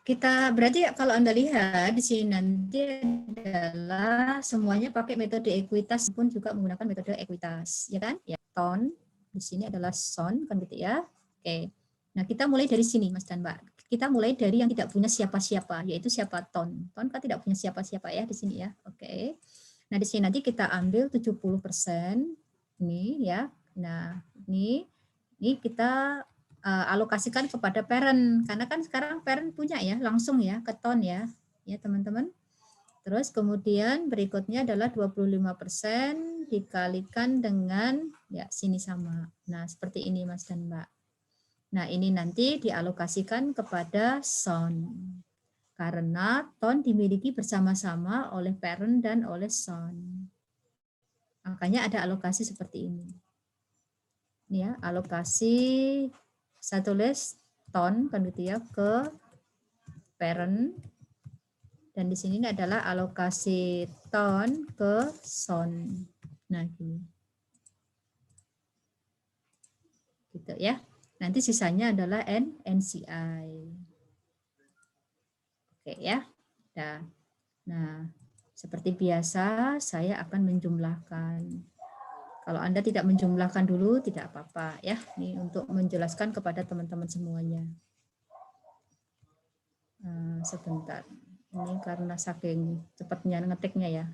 Kita berarti kalau Anda lihat di sini nanti adalah semuanya pakai metode ekuitas pun juga menggunakan metode ekuitas, ya kan? Ya, ton di sini adalah son kan gitu ya. Oke. Nah, kita mulai dari sini Mas dan Mbak. Kita mulai dari yang tidak punya siapa-siapa, yaitu siapa ton. Ton kan tidak punya siapa-siapa ya di sini ya. Oke. Nah, di sini nanti kita ambil 70% ini ya. Nah, ini kita alokasikan kepada parent karena kan sekarang parent punya ya langsung ya ke ton ya teman-teman. Terus kemudian berikutnya adalah 25% dikalikan dengan ya sini sama. Nah, seperti ini Mas dan Mbak. Nah, ini nanti dialokasikan kepada son. Karena ton dimiliki bersama-sama oleh parent dan oleh son. Makanya ada alokasi seperti ini. Ini ya, alokasi saya tulis ton kan gitu ya ke parent, dan di sini adalah alokasi ton ke son. Nah, gini. Gitu ya. Nanti sisanya adalah NCI. Oke ya. Nah, seperti biasa saya akan menjumlahkan. Kalau Anda tidak menjumlahkan dulu, tidak apa-apa ya. Ini untuk menjelaskan kepada teman-teman semuanya. Sebentar. Ini karena saking cepatnya ngetiknya ya.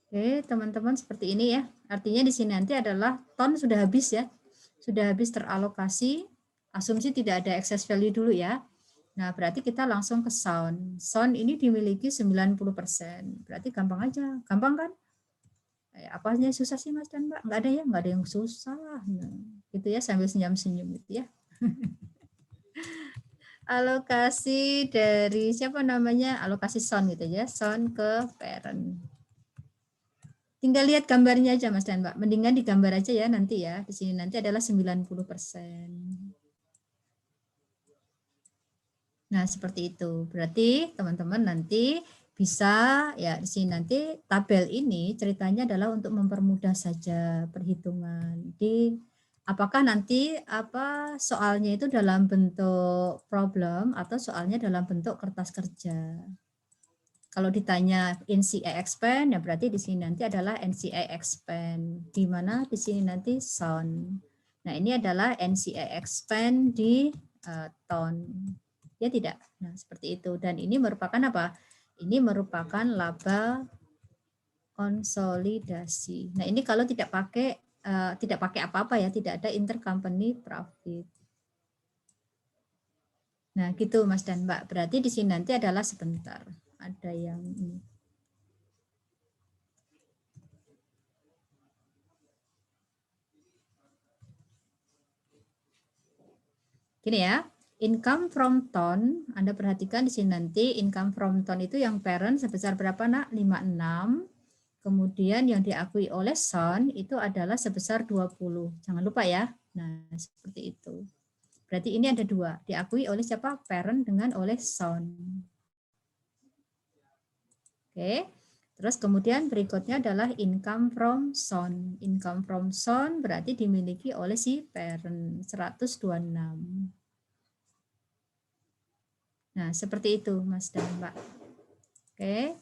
Oke, teman-teman seperti ini ya. Artinya di sini nanti adalah ton sudah habis ya. Sudah habis teralokasi. Asumsi tidak ada excess value dulu ya. Nah, berarti kita langsung ke sound. Sound ini dimiliki 90%. Berarti gampang aja. Gampang kan? Apanya susah sih Mas dan Mbak? Enggak ada ya, enggak ada yang susah. Nah, gitu ya, sambil senyum-senyum gitu ya. Alokasi dari siapa namanya? Alokasi sound gitu ya. Sound ke parent. Tinggal lihat gambarnya aja Mas dan Mbak. Mendingan digambar aja ya nanti ya. Di sini nanti adalah 90%. Nah, seperti itu. Berarti teman-teman nanti bisa ya di sini nanti tabel ini ceritanya adalah untuk mempermudah saja perhitungan. Di apakah nanti soalnya itu dalam bentuk problem atau soalnya dalam bentuk kertas kerja. Kalau ditanya NCI expand, ya berarti di sini nanti adalah NCI expand. Di mana di sini nanti sound. Nah, ini adalah NCI expand di ton. Ya tidak? Nah, seperti itu. Dan ini merupakan apa? Ini merupakan laba konsolidasi. Nah, ini kalau tidak pakai apa-apa ya, tidak ada intercompany profit. Nah, gitu Mas dan Mbak. Berarti di sini nanti adalah sebentar. Ada yang ini. Gini ya, income from ton, Anda perhatikan di sini nanti income from ton itu yang parent sebesar berapa nak? 56. Kemudian yang diakui oleh son itu adalah sebesar 20. Jangan lupa ya. Nah, seperti itu. Berarti ini ada dua, diakui oleh siapa? Parent dengan oleh son. Oke. Terus kemudian berikutnya adalah income from son. Income from son berarti dimiliki oleh si parent 126. Nah, seperti itu Mas dan Mbak. Oke.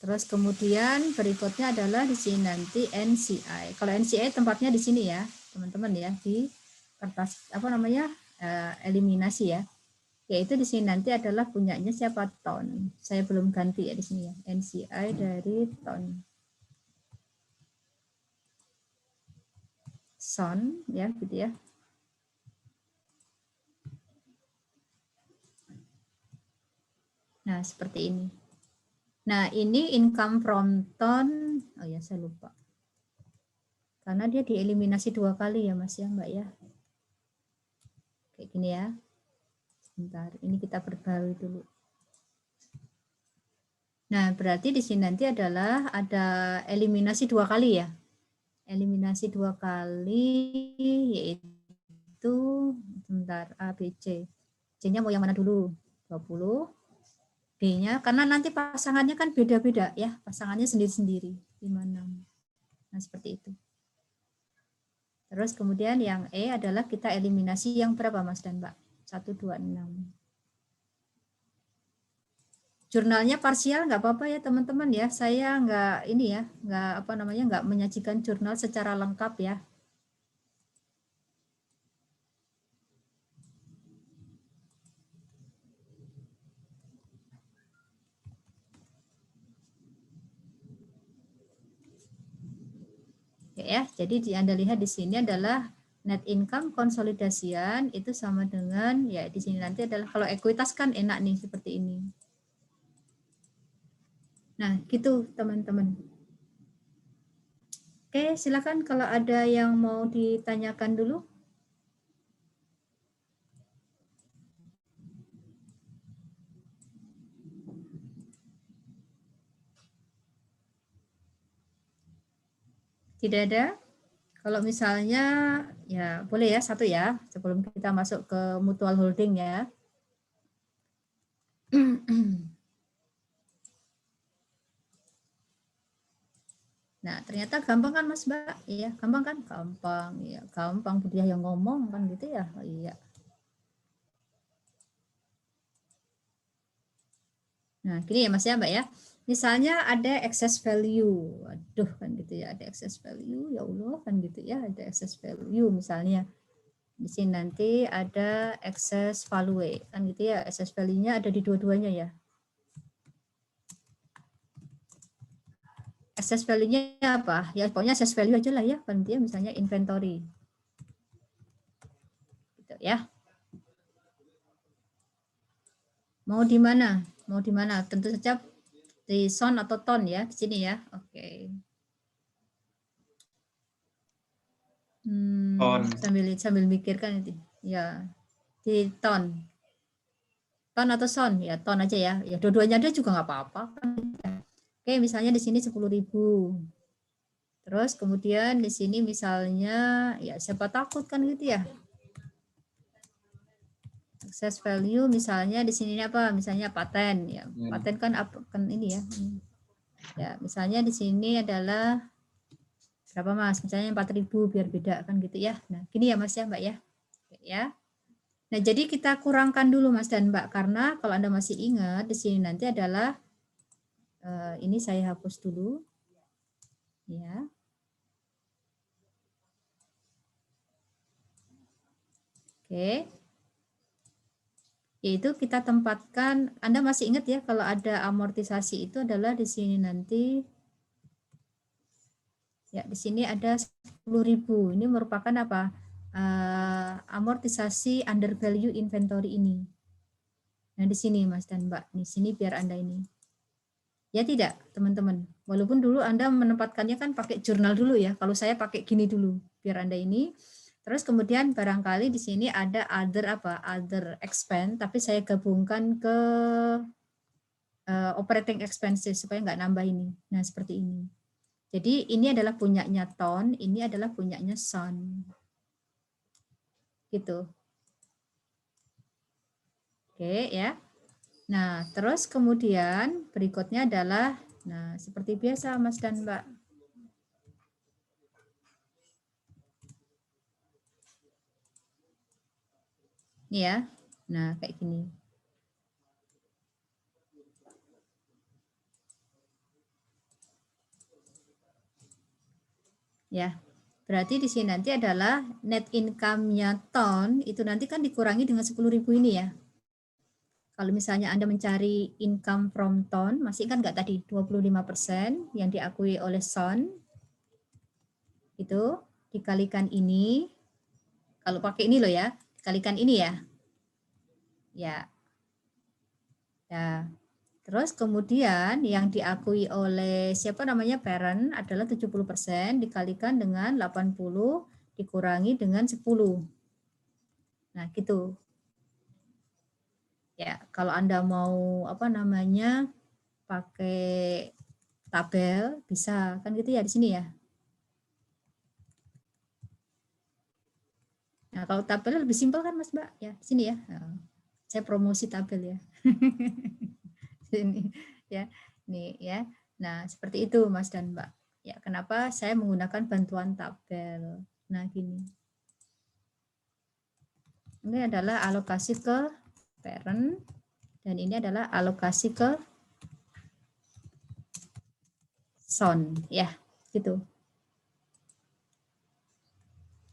Terus kemudian berikutnya adalah di sini nanti NCI. Kalau NCI tempatnya di sini ya, teman-teman ya, di kertas apa namanya? Eliminasi ya. Yaitu di sini nanti adalah punyanya siapa? Ton. Saya belum ganti ya di sini ya. NCI dari ton. Son ya gitu ya. Nah, seperti ini. Nah, ini income from ton. Oh ya, saya lupa. Karena dia dieliminasi 2 kali ya, Mas ya, Mbak ya. Kayak gini ya. Sebentar, ini kita perbarui dulu. Nah, berarti di sini nanti adalah ada eliminasi 2 kali ya. Eliminasi 2 kali, yaitu, sebentar, A, B, C. C-nya mau yang mana dulu? 20. B-nya, karena nanti pasangannya kan beda-beda ya, pasangannya sendiri-sendiri, 56. Nah, seperti itu. Terus kemudian yang E adalah kita eliminasi yang berapa Mas dan Mbak? 126. Jurnalnya parsial nggak apa-apa ya teman-teman ya, saya nggak ini ya, nggak apa namanya, nggak menyajikan jurnal secara lengkap ya. Ya, jadi Anda lihat di sini adalah net income konsolidasian itu sama dengan ya di sini nanti adalah kalau ekuitas kan enak nih seperti ini. Nah, gitu teman-teman. Oke, silakan kalau ada yang mau ditanyakan dulu. Tidak ada? Kalau misalnya, ya boleh ya, satu ya, sebelum kita masuk ke mutual holding ya. Nah, ternyata gampang kan Mas Mbak? Iya, gampang kan? Gampang, ya gampang. Dia yang ngomong kan gitu ya? Oh, iya. Nah, gini ya Mas ya Mbak ya. Misalnya ada excess value. Waduh kan gitu ya, ada excess value. Ya Allah kan gitu ya, ada excess value misalnya. Di sini nanti ada excess value kan gitu ya, excess value-nya ada di dua-duanya ya. Excess value-nya apa? Ya pokoknya excess value aja lah ya, kan dia misalnya inventory. Gitu ya. Mau di mana? Mau di mana? Tentu saja di son atau ton ya, di sini ya. Oke. Sambil mikirkan itu. Ya. Di ton. Ton atau son? Ya, ton aja ya. Ya, dua-duanya ada juga nggak apa-apa. Oke, misalnya di sini 10.000. Terus kemudian di sini misalnya, ya siapa takut kan gitu ya. Excess value misalnya di sini apa? Misalnya paten ya. Paten kan ini ya. Ya, misalnya di sini adalah berapa Mas? Misalnya 4.000 biar beda kan gitu ya. Nah, gini ya Mas ya, Mbak ya. Ya. Nah, jadi kita kurangkan dulu Mas dan Mbak karena kalau Anda masih ingat di sini nanti adalah ini saya hapus dulu. Ya. Oke. Yaitu kita tempatkan, Anda masih ingat ya kalau ada amortisasi itu adalah di sini nanti ya di sini ada 10.000. Ini merupakan apa? Amortisasi under value inventory ini. Nah, di sini Mas dan Mbak, di sini biar Anda ini. Ya tidak, teman-teman. Walaupun dulu Anda menempatkannya kan pakai jurnal dulu ya. Kalau saya pakai gini dulu, biar Anda ini. Terus kemudian barangkali di sini ada other apa? Other expense, tapi saya gabungkan ke operating expenses supaya nggak nambah ini. Nah, seperti ini. Jadi ini adalah punyanya ton, ini adalah punyanya son. Gitu. Oke ya. Nah, terus kemudian berikutnya adalah Nah, seperti biasa Mas dan Mbak. Ini ya. Nah, kayak gini. Ya. Berarti di sini nanti adalah net income-nya ton itu nanti kan dikurangi dengan 10.000 ini ya. Kalau misalnya Anda mencari income from ton, masih kan nggak tadi 25% yang diakui oleh Son, itu dikalikan ini, kalau pakai ini loh ya, dikalikan ini ya. Ya. Terus kemudian yang diakui oleh siapa namanya parent adalah 70% dikalikan dengan 80 dikurangi dengan 10. Nah, gitu. Ya, kalau Anda mau apa namanya pakai tabel bisa kan gitu ya di sini ya. Nah, kalau tabel lebih simpel kan Mas Mbak ya, di sini ya. Nah, saya promosi tabel ya. Ini ya. Nih ya. Nah, seperti itu Mas dan Mbak. Ya, kenapa saya menggunakan bantuan tabel. Nah, gini. Ini adalah alokasi ke parent dan ini adalah alokasi ke Son ya, gitu.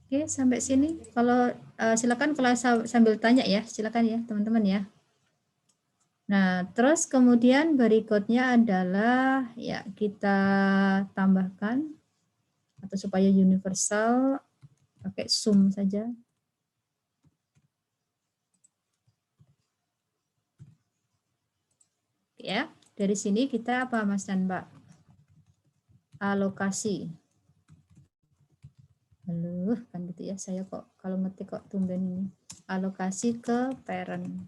Oke, sampai sini. Kalau silakan kalau sambil tanya ya, silakan ya teman-teman ya. Nah, terus kemudian berikutnya adalah ya kita tambahkan atau supaya universal pakai sum saja. Ya, dari sini kita apa Mas dan Mbak? Alokasi. Halo, kan gitu ya. Saya kok kalau ngetik kok tumben ini. Alokasi ke parent.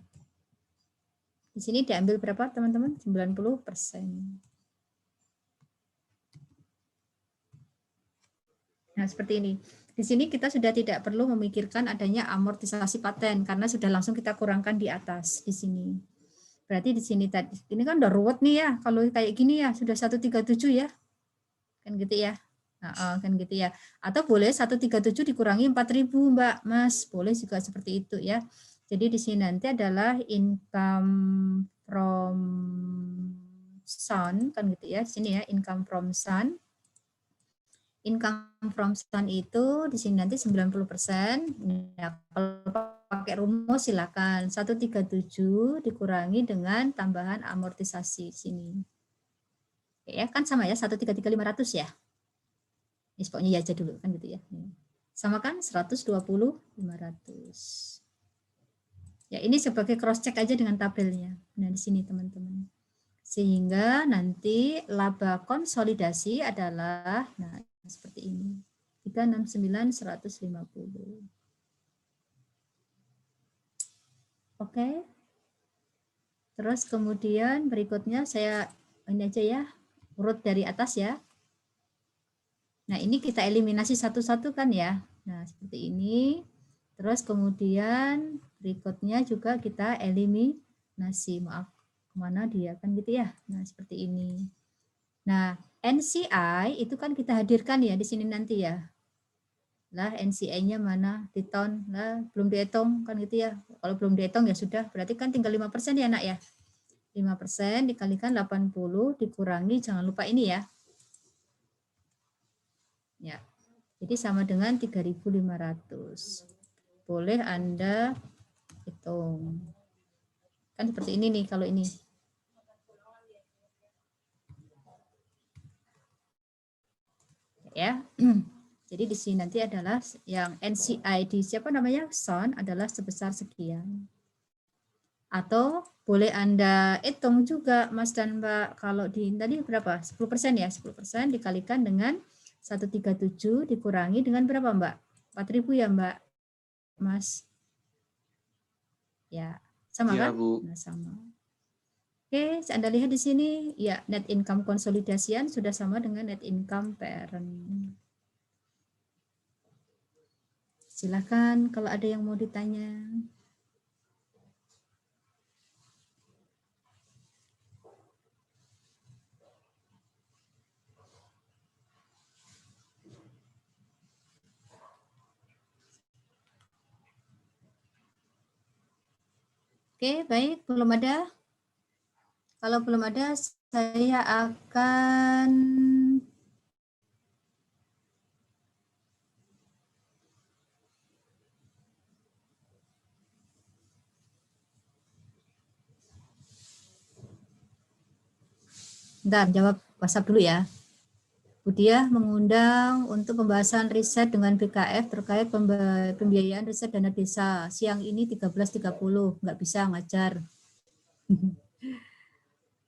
Di sini diambil berapa teman-teman? 90%. Nah, seperti ini. Di sini kita sudah tidak perlu memikirkan adanya amortisasi paten karena sudah langsung kita kurangkan di atas di sini. Berarti di sini tadi ini kan udah ruwet nih ya. Kalau kayak gini ya sudah 137 ya. Kan gitu ya. Nah, kan gitu ya. Atau boleh 137 dikurangi 4.000 Mbak, Mas. Boleh juga seperti itu ya. Jadi di sini nanti adalah income from Son kan gitu ya. Di sini ya income from Son. Income from Son itu di sini nanti 90%. Nah, kalau pakai rumus silakan 137 dikurangi dengan tambahan amortisasi sini. Ya kan sama ya 133.500 ya. Ini pokoknya ya aja dulu kan gitu ya. Sama kan 120.500. Ya ini sebagai cross check aja dengan tabelnya. Nah di sini teman-teman. Sehingga nanti laba konsolidasi adalah nah seperti ini. 369.150. Oke. Terus kemudian berikutnya saya ini aja ya. Urut dari atas ya. Nah, ini kita eliminasi satu-satu kan ya. Nah, seperti ini. Terus kemudian berikutnya juga kita eliminasi. Maaf, kemana dia kan gitu ya. Nah, seperti ini. Nah, NCI itu kan kita hadirkan ya di sini nanti ya. Lah, NCI-nya mana? Di tahun, lah belum dihitung kan gitu ya. Kalau belum dihitung ya sudah, berarti kan tinggal 5% ya nak ya. 5% dikalikan 80 dikurangi, jangan lupa ini ya. Ya, jadi sama dengan 3.500. Boleh Anda hitung. Kan seperti ini nih kalau ini. Ya. Jadi di sini nanti adalah yang NCI di siapa namanya? Son adalah sebesar sekian. Atau boleh Anda hitung juga Mas dan Mbak kalau di tadi berapa? 10% ya, 10% dikalikan dengan 137 dikurangi dengan berapa Mbak? 4.000 ya Mbak, Mas? Ya, sama Ya, kan? Bu. Nah, sama. Oke, Anda lihat di sini, ya net income konsolidasian sudah sama dengan net income parent. Silakan kalau ada yang mau ditanya. Oke, baik, belum ada. Kalau belum ada, saya akan bentar, jawab WhatsApp dulu ya. Budiah mengundang untuk pembahasan riset dengan BKF terkait pembiayaan riset dana desa. Siang ini 13.30, nggak bisa ngajar.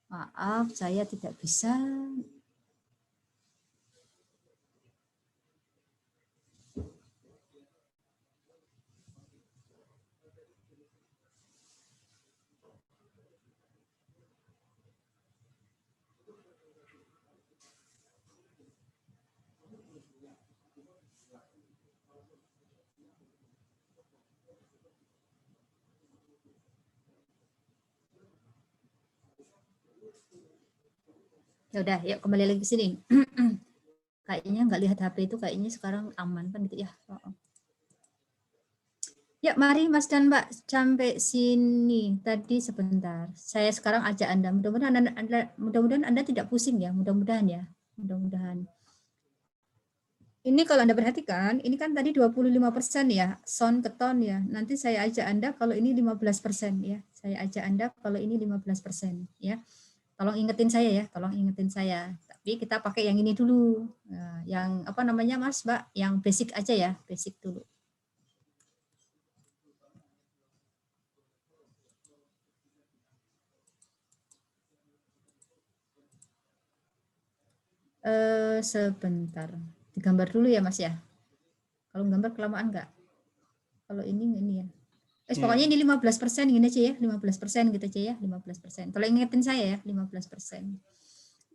Maaf, saya tidak bisa. Ya udah, yuk kembali lagi ke sini. Kayaknya nggak lihat HP itu kayaknya sekarang aman kan gitu ya. Ya, mari Mas dan Mbak sampai sini tadi sebentar. Saya sekarang ajak Anda. Mudah-mudahan Anda tidak pusing ya. Mudah-mudahan ya. Mudah-mudahan. Ini kalau Anda perhatikan, ini kan tadi 25% ya, sound ke ton ya. Nanti saya ajak Anda kalau ini 15% ya. Saya ajak Anda kalau ini 15% ya. Tolong ingetin saya ya, tolong ingetin saya. Tapi kita pakai yang ini dulu. Nah, yang apa namanya Mas, Mbak? Yang basic aja ya, basic dulu. Sebentar. Digambar dulu ya Mas ya. Kalau gambar kelamaan enggak? Kalau ini ya. Pokoknya ini 15% gini aja ya, 15% gitu aja ya, 15%. Kalau ingetin saya ya, 15%.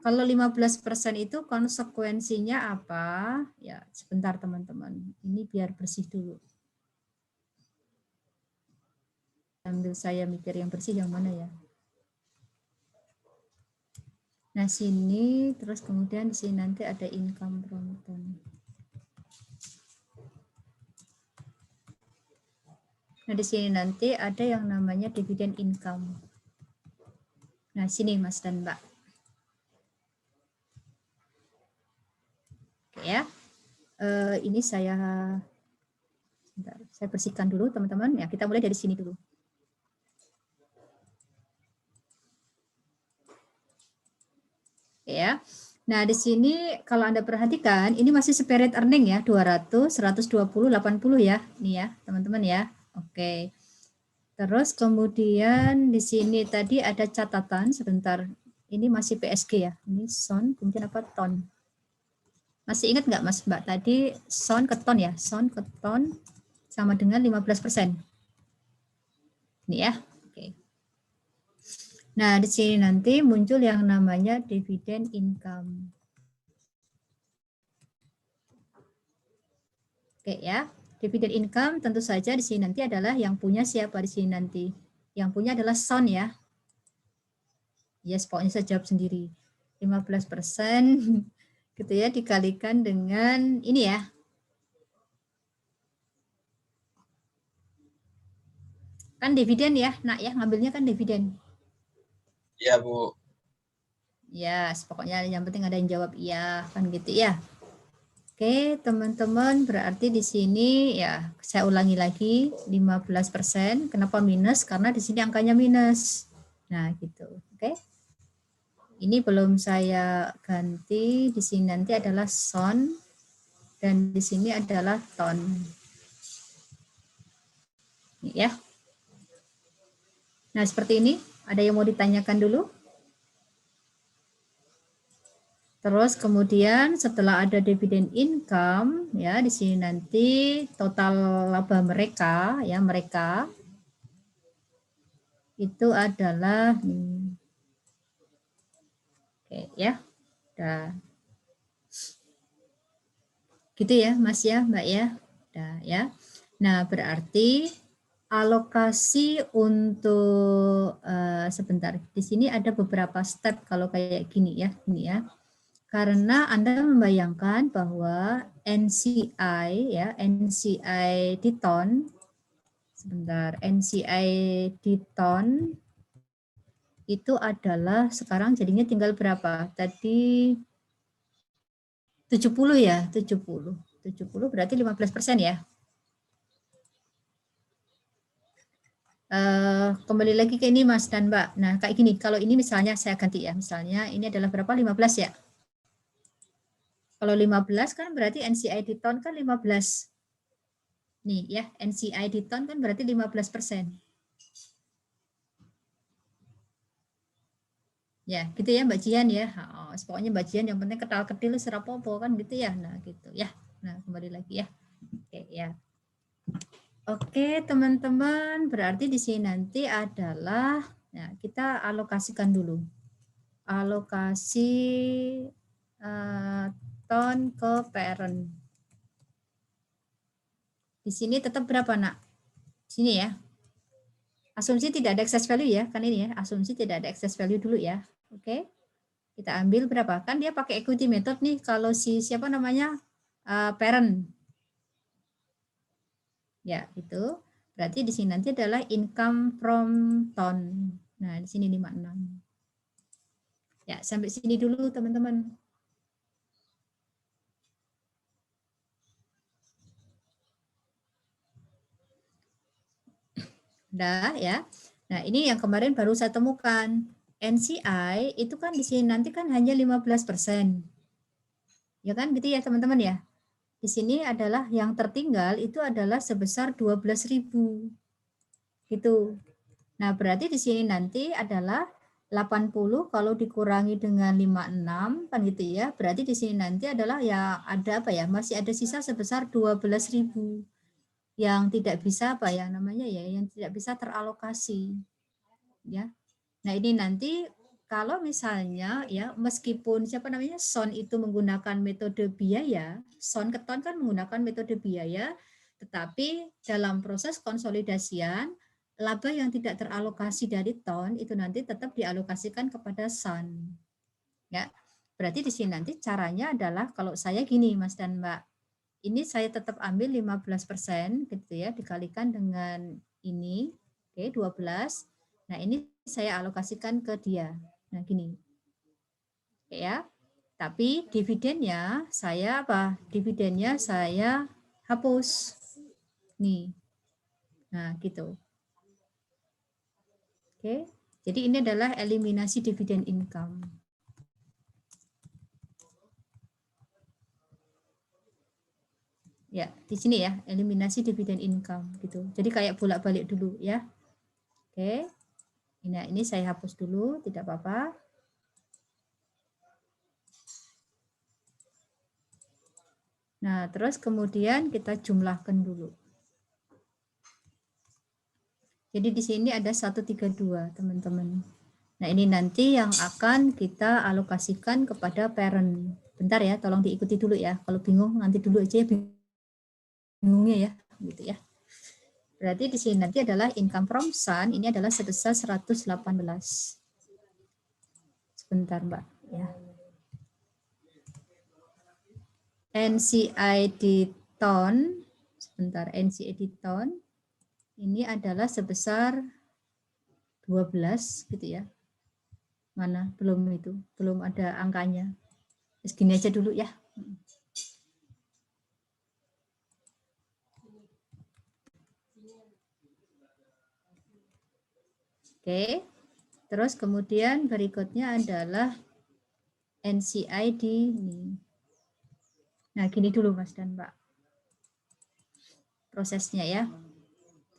Kalau 15% itu konsekuensinya apa? Ya, sebentar teman-teman. Ini biar bersih dulu. Sambil saya mikir yang bersih yang mana ya. Nah, sini terus kemudian di sini nanti ada income from ton. Nah, di sini nanti ada yang namanya dividend income. Nah, sini Mas dan Mbak. Oke ya. Ini saya bersihkan dulu teman-teman. Ya, kita mulai dari sini dulu. Oke ya. Nah, di sini kalau Anda perhatikan, ini masih separate earning ya, 200, 120, 80 ya. Ini ya, teman-teman ya. Oke. Terus kemudian di sini tadi ada catatan sebentar. Ini masih PSG ya. Ini son, kemudian apa ton. Masih ingat nggak Mas Mbak tadi son ke ton ya? Son ke ton sama dengan 15%. Ini ya. Oke. Nah, di sini nanti muncul yang namanya dividend income. Oke ya. Dividend income tentu saja di sini nanti adalah yang punya siapa di sini nanti? Yang punya adalah son ya. Yes, pokoknya saya jawab sendiri. 15% gitu ya dikalikan dengan ini ya. Kan dividen ya, nak ya ngambilnya kan dividen. Iya, Bu. Ya, pokoknya yang penting ada yang jawab iya kan gitu ya. Oke, teman-teman, berarti di sini ya saya ulangi lagi 15%. Kenapa minus? Karena di sini angkanya minus. Nah, gitu. Oke. Ini belum saya ganti. Di sini nanti adalah son dan di sini adalah ton. Ini ya. Nah, seperti ini. Ada yang mau ditanyakan dulu? Terus kemudian setelah ada dividen income ya di sini nanti total laba mereka ya mereka itu adalah oke ya. Udah. Gitu ya Mas ya, Mbak ya. Udah ya. Nah, berarti alokasi untuk sebentar. Di sini ada beberapa step kalau kayak gini ya, ini ya. Karena Anda membayangkan bahwa NCI ya, NCI di ton Sebentar, NCI di ton itu adalah sekarang jadinya tinggal berapa? Tadi 70 ya, 70. 70 berarti 15% ya. Kembali lagi ke ini Mas dan Mbak. Nah, kayak gini, kalau ini misalnya saya ganti ya, misalnya ini adalah berapa? 15 ya. Kalau 15 kan berarti NCI di ton kan 15. Nih ya, NCI di ton kan berarti 15%. Ya, gitu ya Mbak Jian ya. Oh, pokoknya Mbak Jian yang penting ketal-ketil serapopo kan gitu ya. Nah, gitu ya. Nah, kembali lagi ya. Oke, ya. Oke, teman-teman, berarti di sini nanti adalah ya, kita alokasikan dulu. Alokasi ton ke parent. Di sini tetap berapa, Nak? Sini ya. Asumsi tidak ada excess value ya, kan ini ya. Asumsi tidak ada excess value dulu ya. Oke. Kita ambil berapa? Kan dia pakai equity method nih kalau si siapa namanya? Parent. Ya, itu. Berarti di sini nanti adalah income from ton. Nah, di sini 56. Ya, sampai sini dulu teman-teman. Udah ya. Nah, ini yang kemarin baru saya temukan. NCI itu kan di sini nanti kan hanya 15%. Ya kan gitu ya teman-teman ya. Di sini adalah yang tertinggal itu adalah sebesar 12.000. Gitu. Nah, berarti di sini nanti adalah 80 kalau dikurangi dengan 56 kan gitu ya. Berarti di sini nanti adalah ya ada apa ya? Masih ada sisa sebesar 12.000 yang tidak bisa apa ya namanya ya, yang tidak bisa teralokasi. Ya. Nah, ini nanti kalau misalnya ya meskipun siapa namanya Son itu menggunakan metode biaya, Son Keton kan menggunakan metode biaya, tetapi dalam proses konsolidasian laba yang tidak teralokasi dari ton itu nanti tetap dialokasikan kepada Son. Ya. Berarti di sini nanti caranya adalah kalau saya gini Mas dan Mbak. Ini saya tetap ambil 15% gitu ya dikalikan dengan ini. Oke, 12. Nah, ini saya alokasikan ke dia. Nah, gini. Oke ya. Tapi dividennya saya apa? Dividennya saya hapus. Nih. Nah, gitu. Oke. Jadi ini adalah eliminasi dividen income. Ya, di sini ya, eliminasi dividen income gitu. Jadi kayak bolak-balik dulu ya. Oke. Nah, ini saya hapus dulu, tidak apa-apa. Nah, terus kemudian kita jumlahkan dulu. Jadi di sini ada 132, teman-teman. Nah, ini nanti yang akan kita alokasikan kepada parent. Bentar ya, tolong diikuti dulu ya. Kalau bingung nanti dulu aja ya bingungnya ya, gitu ya. Berarti di sini nanti adalah income from Son, ini adalah sebesar 118. Sebentar, Mbak, ya. NCI di ton, sebentar, NCI di ton, ini adalah sebesar 12 gitu ya. Mana? Belum itu, belum ada angkanya. Segini aja dulu ya. Oke, terus kemudian berikutnya adalah NCI di ini. Nah, gini dulu Mas dan Mbak. Prosesnya ya.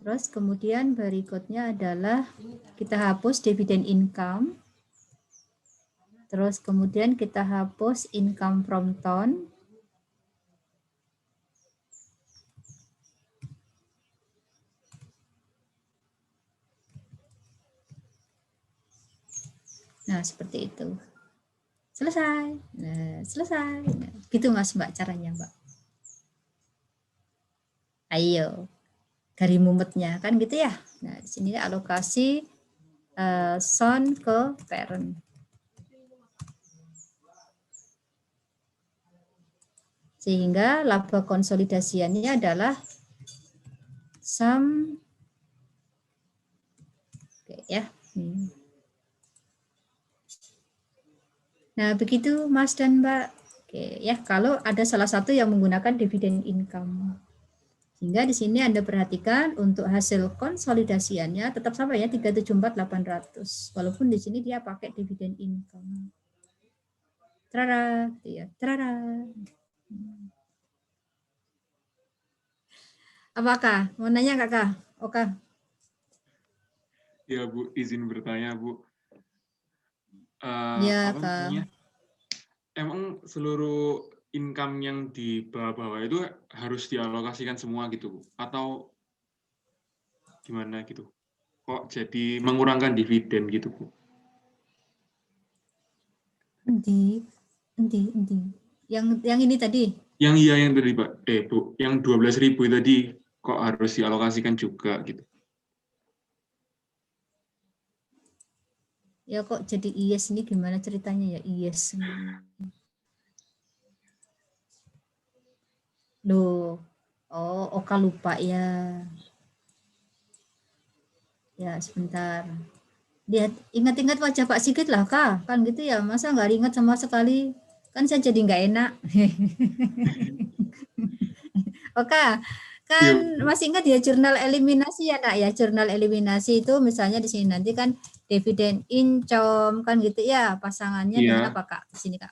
Terus kemudian berikutnya adalah kita hapus dividen income. Terus kemudian kita hapus income from ton. Nah, seperti itu. Selesai. Nah, selesai. Nah, gitu Mas Mbak caranya, Mbak. Ayo. Garis mumetnya kan gitu ya. Nah, di sini alokasi Son ke parent. Sehingga laba konsolidasiannya adalah sum ya. Nah, begitu Mas dan Mbak. Oke, ya, kalau ada salah satu yang menggunakan dividen income. Sehingga di sini Anda perhatikan untuk hasil konsolidasiannya tetap sama ya 374.800. Walaupun di sini dia pakai dividen income. Trara, ya, trara. Apakah? Mau nanya Kakak? Oke. Ya Bu, izin bertanya Bu. Ya, Apa Kak. namanya? Emang seluruh income yang di bawah-bawah itu harus dialokasikan semua gitu Bu? Atau gimana gitu? Kok jadi mengurangkan dividen gitu Bu? Endi. Yang ini tadi. Yang iya yang tadi Pak, Bu, yang 12.000 tadi kok harus dialokasikan juga gitu? Ya kok jadi IES ini gimana ceritanya ya IES? Loh, oh Oka lupa ya. Ya sebentar. Lihat, ingat-ingat wajah Pak Sigit lah Kak, kan gitu ya. Masa nggak ingat sama sekali? Kan saya jadi nggak enak. Oke, kan masih ingat ya jurnal eliminasi ya Nak ya. Jurnal eliminasi itu misalnya di sini nanti kan dividen income kan gitu ya. Pasangannya dengan apa Kak? Di sini Kak.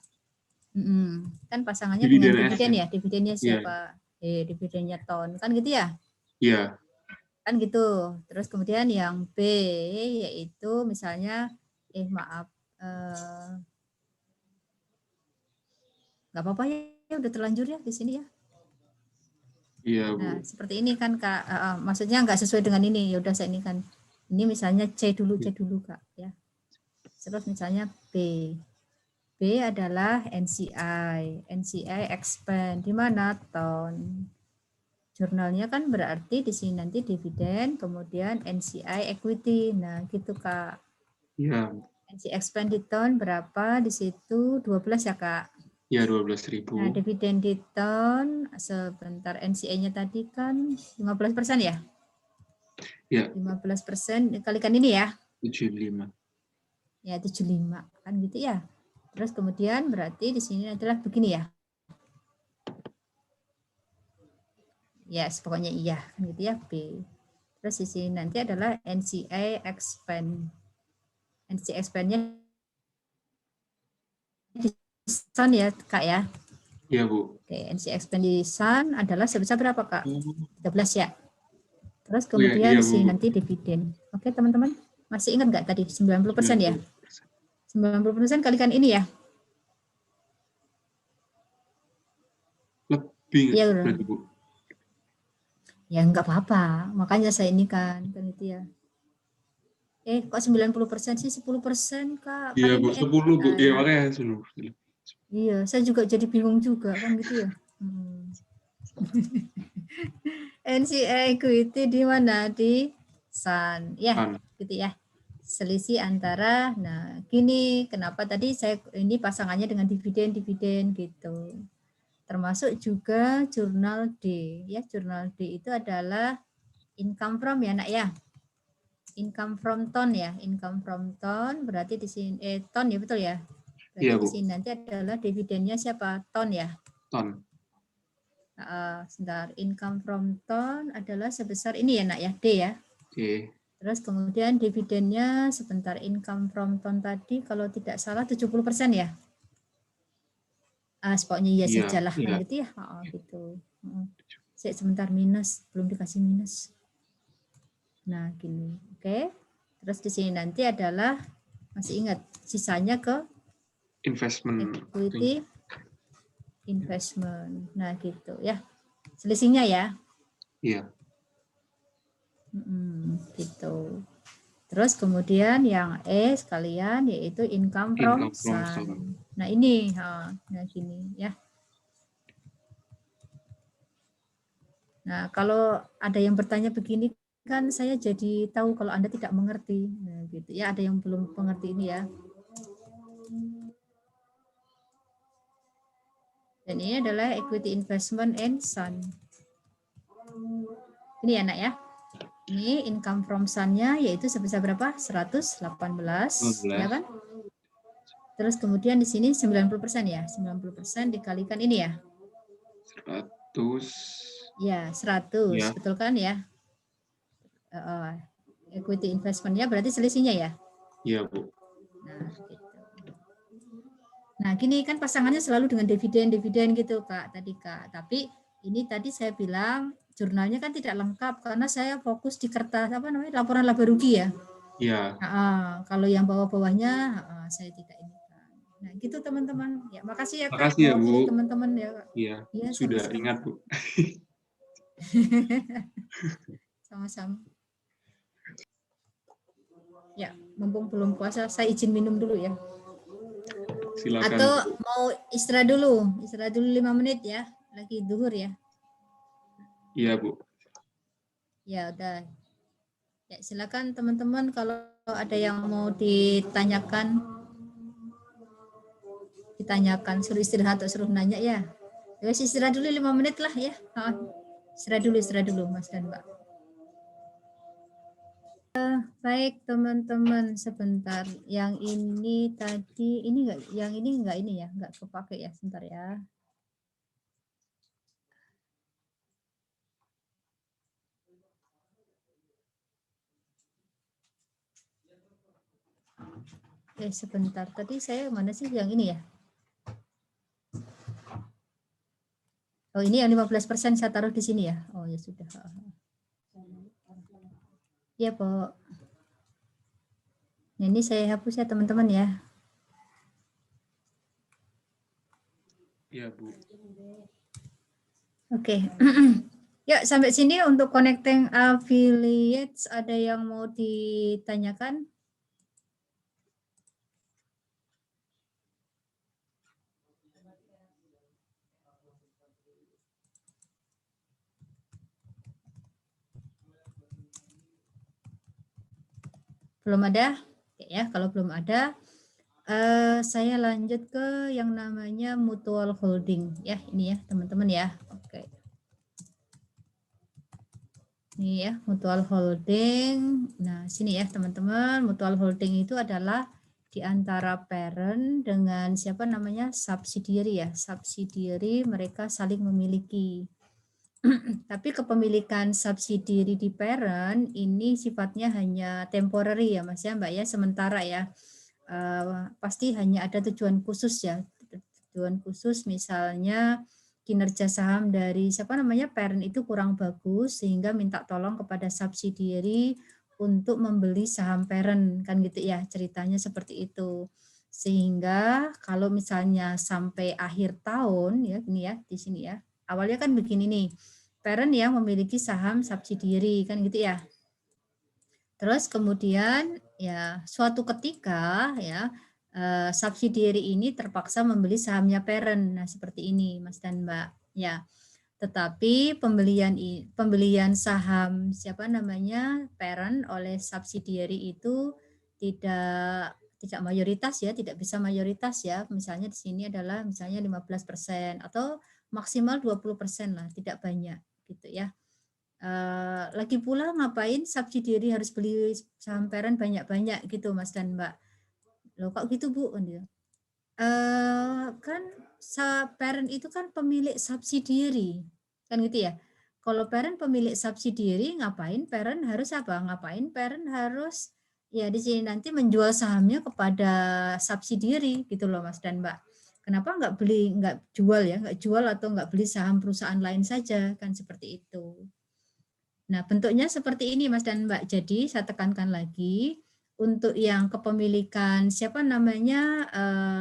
Kan pasangannya Dividen dengan dividen S, ya. Dividennya siapa? Dividennya ton kan gitu ya. Iya. Kan gitu. Terus kemudian yang B yaitu misalnya maaf nggak apa-apa ya udah terlanjur ya di sini ya. Iya Bu. Nah seperti ini kan Kak, maksudnya nggak sesuai dengan ini. Ya udah saya ini kan. Ini misalnya C dulu Kak ya. Terus misalnya B. B adalah NCI expand di mana ton. Jurnalnya kan berarti di sini nanti dividen, kemudian NCI equity. Nah, gitu Kak. Iya. NCI expand di ton berapa? Di situ 12 ya Kak. Ya 12.000. Nah, dividen di ton sebentar NCI-nya tadi kan 15% ya? Ya. 15% kalikan ini ya. 75. Ya, 75 kan gitu ya. Terus kemudian berarti di sini adalah begini ya. Yes, pokoknya iya kan gitu ya B. Terus di sini nanti adalah NCI expand. NCI expand-nya di Sun ya Kak ya. Iya Bu. Oke, NCI expand di Sun adalah sebesar berapa Kak? 13 ya. Terus kemudian iya, di sini nanti dividen. Oke teman-teman, masih ingat nggak tadi 90% ya? 90% kalikan ini ya. Lebih ya, berarti Bu. Ya enggak apa-apa, makanya saya ini kan itu ya. Kok 90% sih 10% Kak? Iya Kan Bu, ini 10 Bu. Iya makanya 10. Iya, saya juga jadi bingung juga kan gitu ya. NCI equity di mana? Di Sun. Ya, gitu ya. Selisih antara, nah gini, kenapa tadi saya ini pasangannya dengan dividen gitu. Termasuk juga jurnal D. Ya, jurnal D itu adalah income from ya nak ya. Income from ton ya. Income from ton berarti di sini, ton ya betul ya. Berarti Iya, di sini nanti adalah dividennya siapa? Ton ya. Ton. Sebentar, income from ton adalah sebesar ini ya nak ya, D ya. Oke. Terus kemudian dividennya sebentar, income from ton tadi kalau tidak salah 70% ya. Pokoknya iya saja lah kan gitu ya. Gitu. Sebentar minus, belum dikasih minus. Nah gini, oke. Terus di sini nanti adalah masih ingat sisanya ke investment equity investment. Nah gitu ya. Selisihnya ya. Iya. Gitu. Terus kemudian yang sekalian yaitu income from Sun. Nah ini, nah gini ya. Nah kalau ada yang bertanya begini kan saya jadi tahu kalau Anda tidak mengerti. Nah gitu ya, ada yang belum mengerti ini ya. Dan ini adalah equity investment in Sun. Ini ya nak ya. Ini income from Sun-nya yaitu sebesar berapa? 118, ya kan? Terus kemudian di sini 90% ya. 90% dikalikan ini ya. 100. Ya, 100. Ya. Betul kan ya? Equity investment-nya berarti selisihnya ya? Iya, Bu. Nah, gitu. Nah, gini kan pasangannya selalu dengan dividen gitu, Kak, tadi, Kak. Tapi ini tadi saya bilang jurnalnya kan tidak lengkap karena saya fokus di kertas laporan laba rugi ya. Iya. Kalau yang bawah-bawahnya saya tidak ini. Nah, gitu teman-teman. Ya, makasih ya, Kak. Makasih ya, Bu. Teman-teman ya, Kak. Iya, Ya, sudah sama-sama. ingat, Bu. Sama-sama. Ya, mumpung belum puasa, saya izin minum dulu ya. Silakan. Atau mau istirahat dulu 5 menit ya, lagi duhur ya. Iya, Bu. Ya, udah. Ya, silakan teman-teman kalau ada yang mau ditanyakan, suruh istirahat atau suruh nanya ya. Ya, istirahat dulu 5 menit lah ya. Istirahat dulu Mas dan Mbak. Baik teman-teman, sebentar. Yang ini tadi, ini enggak, yang ini enggak ini ya, enggak kepake ya, sebentar ya. Sebentar. Tadi saya mana sih yang ini ya? Oh, ini yang 15% saya taruh di sini ya. Oh, ya sudah. Ya, Po. Nah, ini saya hapus ya, teman-teman ya. Iya, Bu. Oke. Yuk, sampai sini untuk connecting affiliates ada yang mau ditanyakan? Belum ada? Ya, kalau belum ada, saya lanjut ke yang namanya mutual holding. Ya, ini ya, teman-teman ya. Oke. Ini ya, mutual holding. Nah, sini ya, teman-teman. Mutual holding itu adalah di antara parent dengan siapa namanya? Subsidiary ya. Subsidiary mereka saling memiliki. Tapi kepemilikan subsidiary di parent ini sifatnya hanya temporary ya Mas ya Mbak ya, sementara ya. Pasti hanya ada tujuan khusus ya. Tujuan khusus misalnya kinerja saham dari siapa namanya parent itu kurang bagus sehingga minta tolong kepada subsidiary untuk membeli saham parent kan gitu ya, ceritanya seperti itu. Sehingga kalau misalnya sampai akhir tahun ya ini ya di sini ya. Awalnya kan begini nih. Parent yang memiliki saham subsidiary kan gitu ya. Terus kemudian ya suatu ketika ya subsidiary ini terpaksa membeli sahamnya parent. Nah, seperti ini Mas dan Mbak. Ya. Tetapi pembelian saham siapa namanya parent oleh subsidiary itu tidak mayoritas ya, tidak bisa mayoritas ya. Misalnya di sini adalah misalnya 15% atau maksimal 20% lah, tidak banyak gitu ya. Lagi pula ngapain subsidiary harus beli saham parent banyak-banyak gitu Mas dan Mbak. Loh kok gitu Bu? Kan parent itu kan pemilik subsidiary kan gitu ya. Kalau parent pemilik subsidiary ngapain parent harus apa? Ngapain parent harus ya di sini nanti menjual sahamnya kepada subsidiary gitu loh Mas dan Mbak. Kenapa nggak jual atau nggak beli saham perusahaan lain saja kan seperti itu. Nah, bentuknya seperti ini Mas dan Mbak. Jadi saya tekankan lagi untuk yang kepemilikan siapa namanya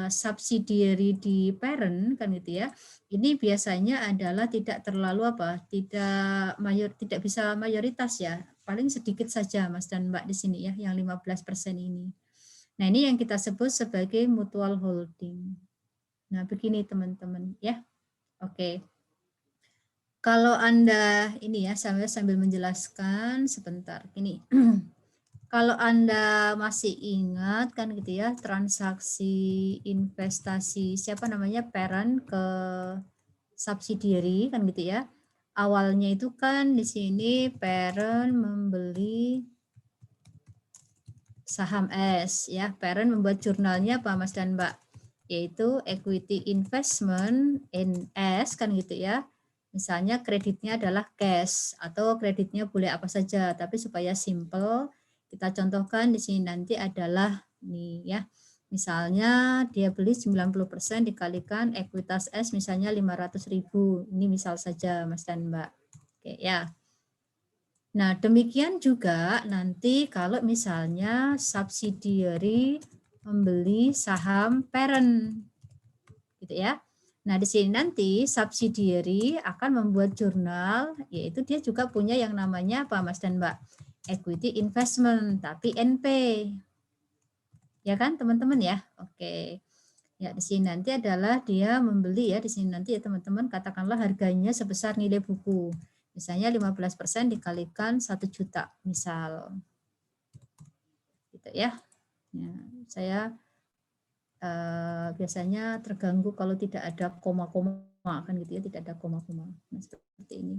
subsidiary di parent kan gitu ya. Ini biasanya adalah tidak terlalu tidak bisa mayoritas ya. Paling sedikit saja Mas dan Mbak di sini ya yang 15% ini. Nah, ini yang kita sebut sebagai mutual holding. Nah, begini teman-teman ya. Oke. Kalau Anda ini ya sambil menjelaskan sebentar ini. Kalau Anda masih ingat kan gitu ya transaksi investasi siapa namanya parent ke subsidiary kan gitu ya. Awalnya itu kan di sini parent membeli saham S ya. Parent membuat jurnalnya apa Mas dan Mbak? Yaitu equity investment in S kan gitu ya. Misalnya kreditnya adalah cash atau kreditnya boleh apa saja, tapi supaya simple kita contohkan di sini nanti adalah nih ya. Misalnya dia beli 90% dikalikan ekuitas S misalnya 500.000. Ini misal saja Mas dan Mbak. Oke ya. Nah, demikian juga nanti kalau misalnya subsidiary membeli saham parent gitu ya. Nah, di sini nanti subsidiary akan membuat jurnal, yaitu dia juga punya yang namanya apa Mas dan Mbak? Equity investment, tapi NP. Ya kan teman-teman ya? Oke. Ya, di sini nanti adalah dia membeli ya, di sini nanti ya teman-teman katakanlah harganya sebesar nilai buku. Misalnya 15% dikalikan 1 juta, misal. Gitu ya. Ya, saya biasanya terganggu kalau tidak ada koma-koma kan gitu ya, tidak ada koma-koma. Nah, seperti ini.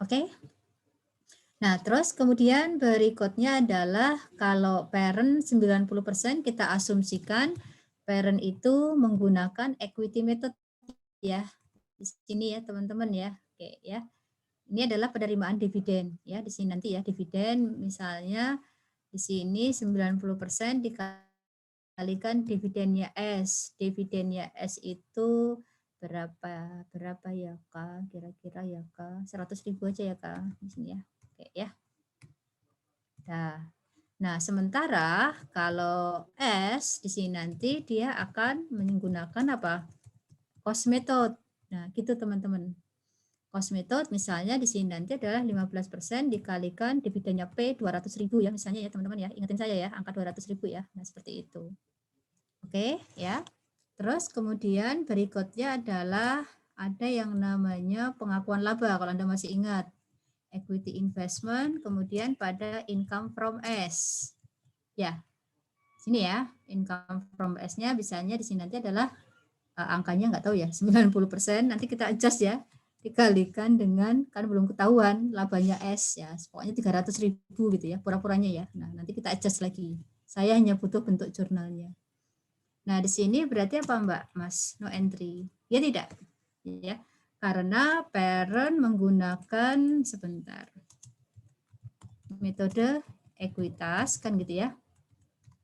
Oke. Nah, terus kemudian berikutnya adalah kalau parent 90% kita asumsikan parent itu menggunakan equity method ya. Di sini ya, teman-teman ya. Oke ya. Ini adalah penerimaan dividen ya, di sini nanti ya dividen misalnya di sini 90% dikalikan dividennya S. Dividennya S itu berapa ya Kak? Kira-kira ya Kak, 100.000 aja ya Kak di sini ya. Oke ya. Nah, sementara kalau S di sini nanti dia akan menggunakan apa? Cost method. Nah, gitu teman-teman. Cost method misalnya di sini nanti adalah 15% dikalikan dividennya P 200.000 ya misalnya ya teman-teman ya. Ingatin saya ya, angka 200.000 ya. Nah, seperti itu. Oke, ya. Terus kemudian berikutnya adalah ada yang namanya pengakuan laba kalau Anda masih ingat. Equity investment, kemudian pada income from S. Ya, sini ya, income from S-nya bisanya di sini nanti adalah angkanya nggak tahu ya, 90%, nanti kita adjust ya, dikalikan dengan, kan belum ketahuan labanya S ya, pokoknya 300.000 gitu ya, pura-puranya ya. Nah, nanti kita adjust lagi. Saya hanya butuh bentuk jurnalnya. Nah, di sini berarti apa Mbak, Mas? No entry. Ya tidak? Ya. Karena parent menggunakan sebentar metode ekuitas kan gitu ya.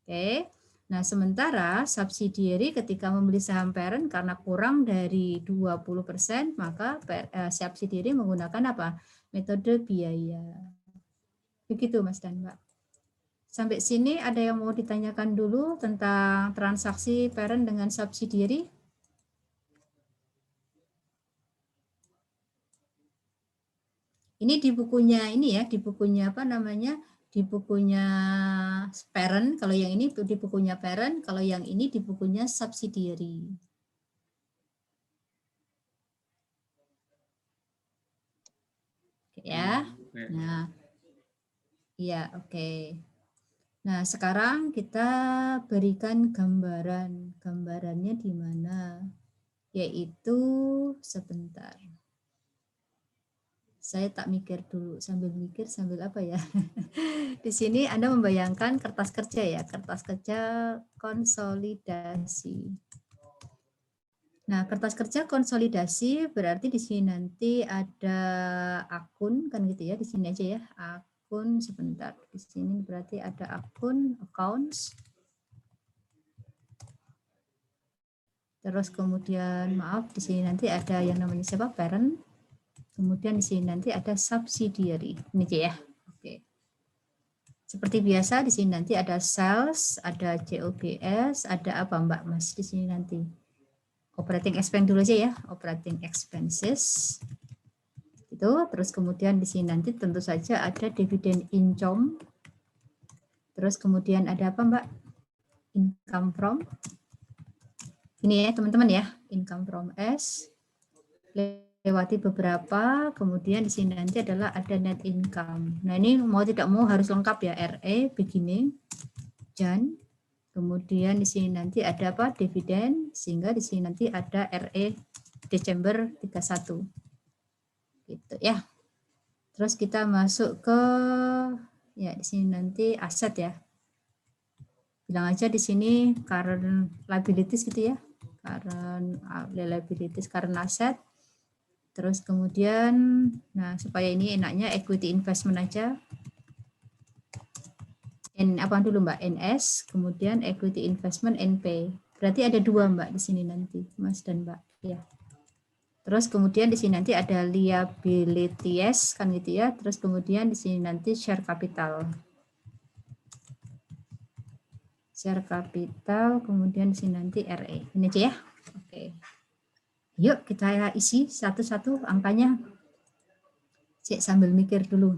Oke. Nah, sementara subsidiary ketika membeli saham parent karena kurang dari 20%, maka subsidiary menggunakan apa? Metode biaya. Begitu Mas dan Mbak. Sampai sini ada yang mau ditanyakan dulu tentang transaksi parent dengan subsidiary? Ini di bukunya ini ya, di bukunya apa namanya? Di bukunya parent, kalau yang ini di bukunya parent, kalau yang ini di bukunya subsidiary. Oke ya. Nah, iya oke. Nah, sekarang kita berikan gambaran. Gambarannya di mana? Yaitu sebentar. Saya tak mikir dulu, sambil mikir sambil apa ya. Di sini Anda membayangkan kertas kerja ya, kertas kerja konsolidasi. Nah, kertas kerja konsolidasi berarti di sini nanti ada akun kan gitu ya, di sini aja ya, akun sebentar. Di sini berarti ada akun accounts. Terus kemudian maaf di sini nanti ada yang namanya siapa? Parent. Kemudian di sini nanti ada subsidiary. Ini aja ya. Oke. Seperti biasa di sini nanti ada sales, ada COGS, ada apa Mbak Mas di sini nanti? Operating expense dulu aja ya, operating expenses. Itu terus kemudian di sini nanti tentu saja ada dividend income. Terus kemudian ada apa Mbak? Income from. Ini ya teman-teman ya, income from S. Lewati beberapa, kemudian di sini nanti adalah ada net income. Nah ini mau tidak mau harus lengkap ya, RE beginning, Jan, kemudian di sini nanti ada apa? Dividen, sehingga di sini nanti ada RE Desember 31. Gitu ya. Terus kita masuk ke Ya, di sini nanti aset ya. Bilang aja di sini current liabilities gitu ya. Current liabilities, current asset. Terus kemudian, nah supaya ini enaknya equity investment aja. Apa dulu Mbak? NS, kemudian equity investment NP. Berarti ada dua Mbak di sini nanti, Mas dan Mbak. Ya. Terus kemudian di sini nanti ada liabilities kan gitu ya. Terus kemudian di sini nanti share capital. Share capital, kemudian di sini nanti RE. Ini aja ya. Oke. Yuk kita isi satu-satu angkanya. Cek sambil mikir dulu.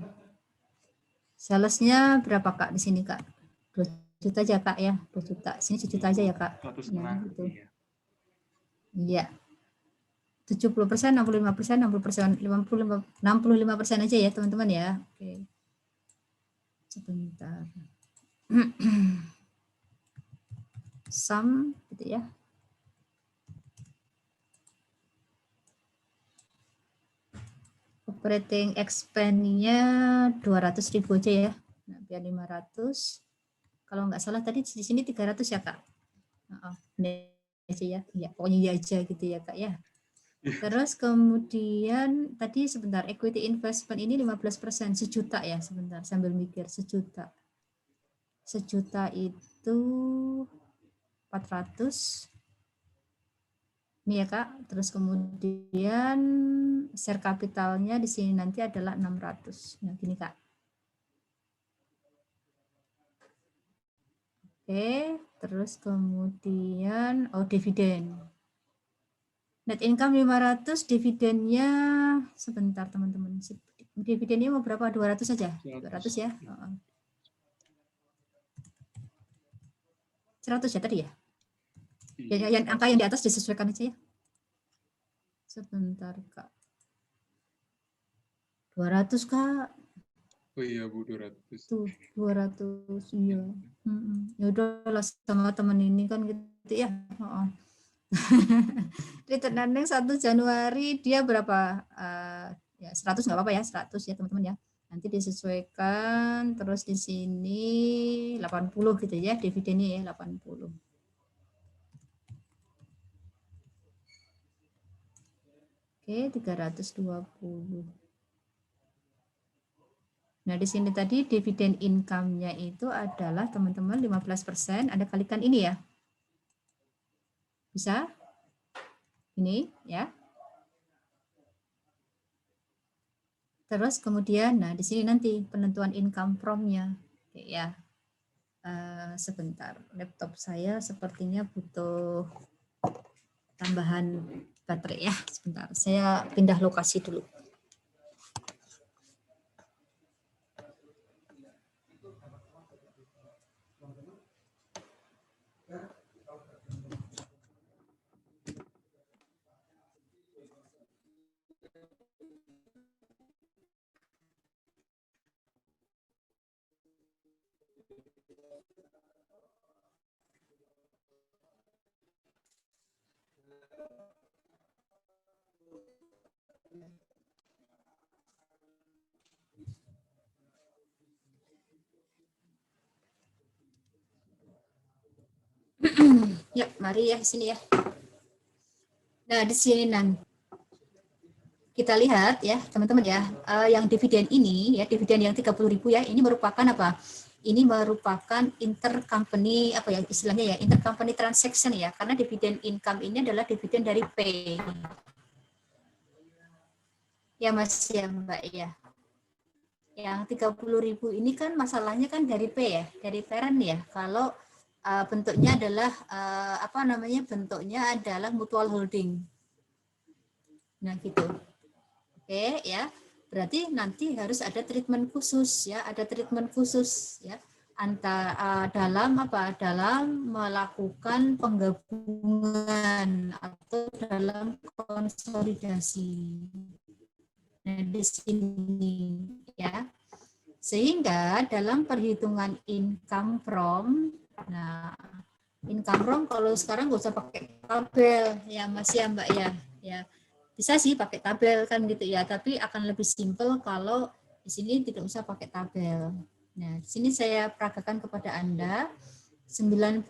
Salesnya berapa Kak di sini Kak? 2 juta aja Kak ya. 2 juta. Sini 1 juta aja ya Kak. 1,5 Nah, gitu. iya. Iya. 70%, 65%, 60%, 65% aja ya teman-teman ya. Oke. Sebentar. Sum gitu ya. Operating expense-nya 200.000 aja ya. Nah, biar 500. Kalau nggak salah tadi di sini 300 ya Kak. Ini aja ya. Ya, pokoknya ya aja gitu ya Kak ya. Terus kemudian tadi sebentar equity investment ini 15%, 1 juta ya sebentar sambil mikir 1 juta. 1 juta itu 400. Ini ya Kak. Terus kemudian share capitalnya di sini nanti adalah 600. Nah, gini Kak. Oke, terus kemudian dividen. Net income 500, dividennya sebentar teman-teman. Dividennya mau berapa? 200 saja. 200 ya. 100 ya tadi ya. Yang angka yang di atas disesuaikan aja ya. Sebentar Kak. 200 Kak. Oh iya Bu, 200. Tuh, 200 iya. Ya udahlah sama teman ini kan gitu ya. Return earnings 1 Januari dia berapa? Ya 100 nggak apa-apa ya, 100 ya teman-teman ya. Nanti disesuaikan, terus di sini 80 gitu ya, dividennya ya 80. Oke, 320. Nah, di sini tadi dividen income-nya itu adalah teman-teman 15%, Anda kalikan ini ya. Bisa? Ini ya. Terus kemudian, nah di sini nanti penentuan income from-nya, ya. Sebentar, laptop saya sepertinya butuh tambahan baterai ya. Sebentar, saya pindah lokasi dulu. Ya, mari ya sini ya. Nah, di sini nanti kita lihat ya, teman-teman ya, yang dividen ini ya, dividen yang 30.000 ya, ini merupakan apa? Ini merupakan intercompany apa ya istilahnya ya, intercompany transaction ya, karena dividen income ini adalah dividen dari P. Ya Mas ya Mbak ya. Yang 30.000 ini kan masalahnya kan dari P ya, dari parent ya. Kalau bentuknya adalah apa namanya? Bentuknya adalah mutual holding. Nah, gitu. Oke, ya. Berarti nanti harus ada treatment khusus ya, ada treatment khusus ya antara dalam apa? Dalam melakukan penggabungan atau dalam konsolidasi. Nah, di sini ya. Sehingga dalam perhitungan income from, nah income from kalau sekarang nggak usah pakai tabel ya Mas ya Mbak ya, ya bisa sih pakai tabel kan gitu ya, tapi akan lebih simpel kalau di sini tidak usah pakai tabel. Nah, di sini saya peragakan kepada Anda 90%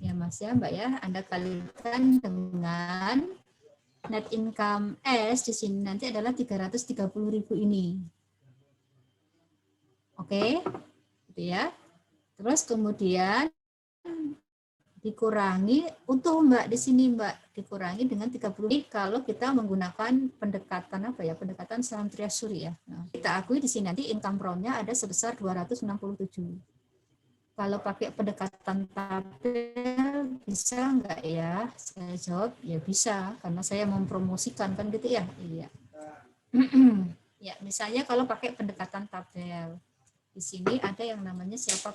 ya Mas ya Mbak ya, Anda kalikan dengan net income S di sini nanti adalah 330.000 ini. Oke, gitu ya. Terus kemudian dikurangi untuk Mbak di sini Mbak dikurangi dengan 30 kalau kita menggunakan pendekatan apa ya, pendekatan saham treasury ya. Nah, kita akui di sini nanti income from-nya ada sebesar 267. Kalau pakai pendekatan tabel bisa enggak ya? Saya jawab ya bisa karena saya mempromosikan kan gitu ya. Iya. Ya, misalnya kalau pakai pendekatan tabel. Di sini ada yang namanya siapa?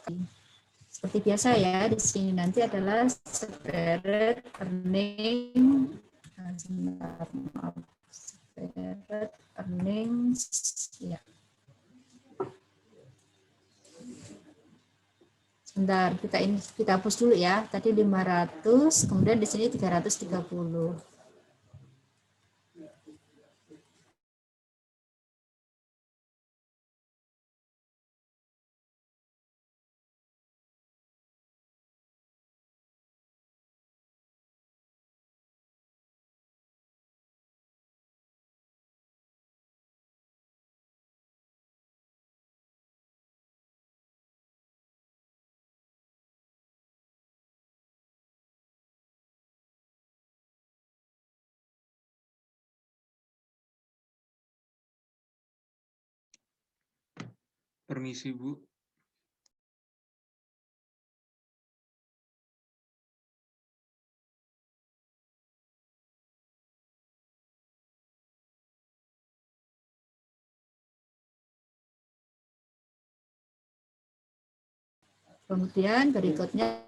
Seperti biasa ya, di sini nanti adalah spread earning, spread earnings, ya. Sebentar, kita hapus dulu ya. Tadi 500, kemudian di sini 330. Permisi, Bu. Kemudian berikutnya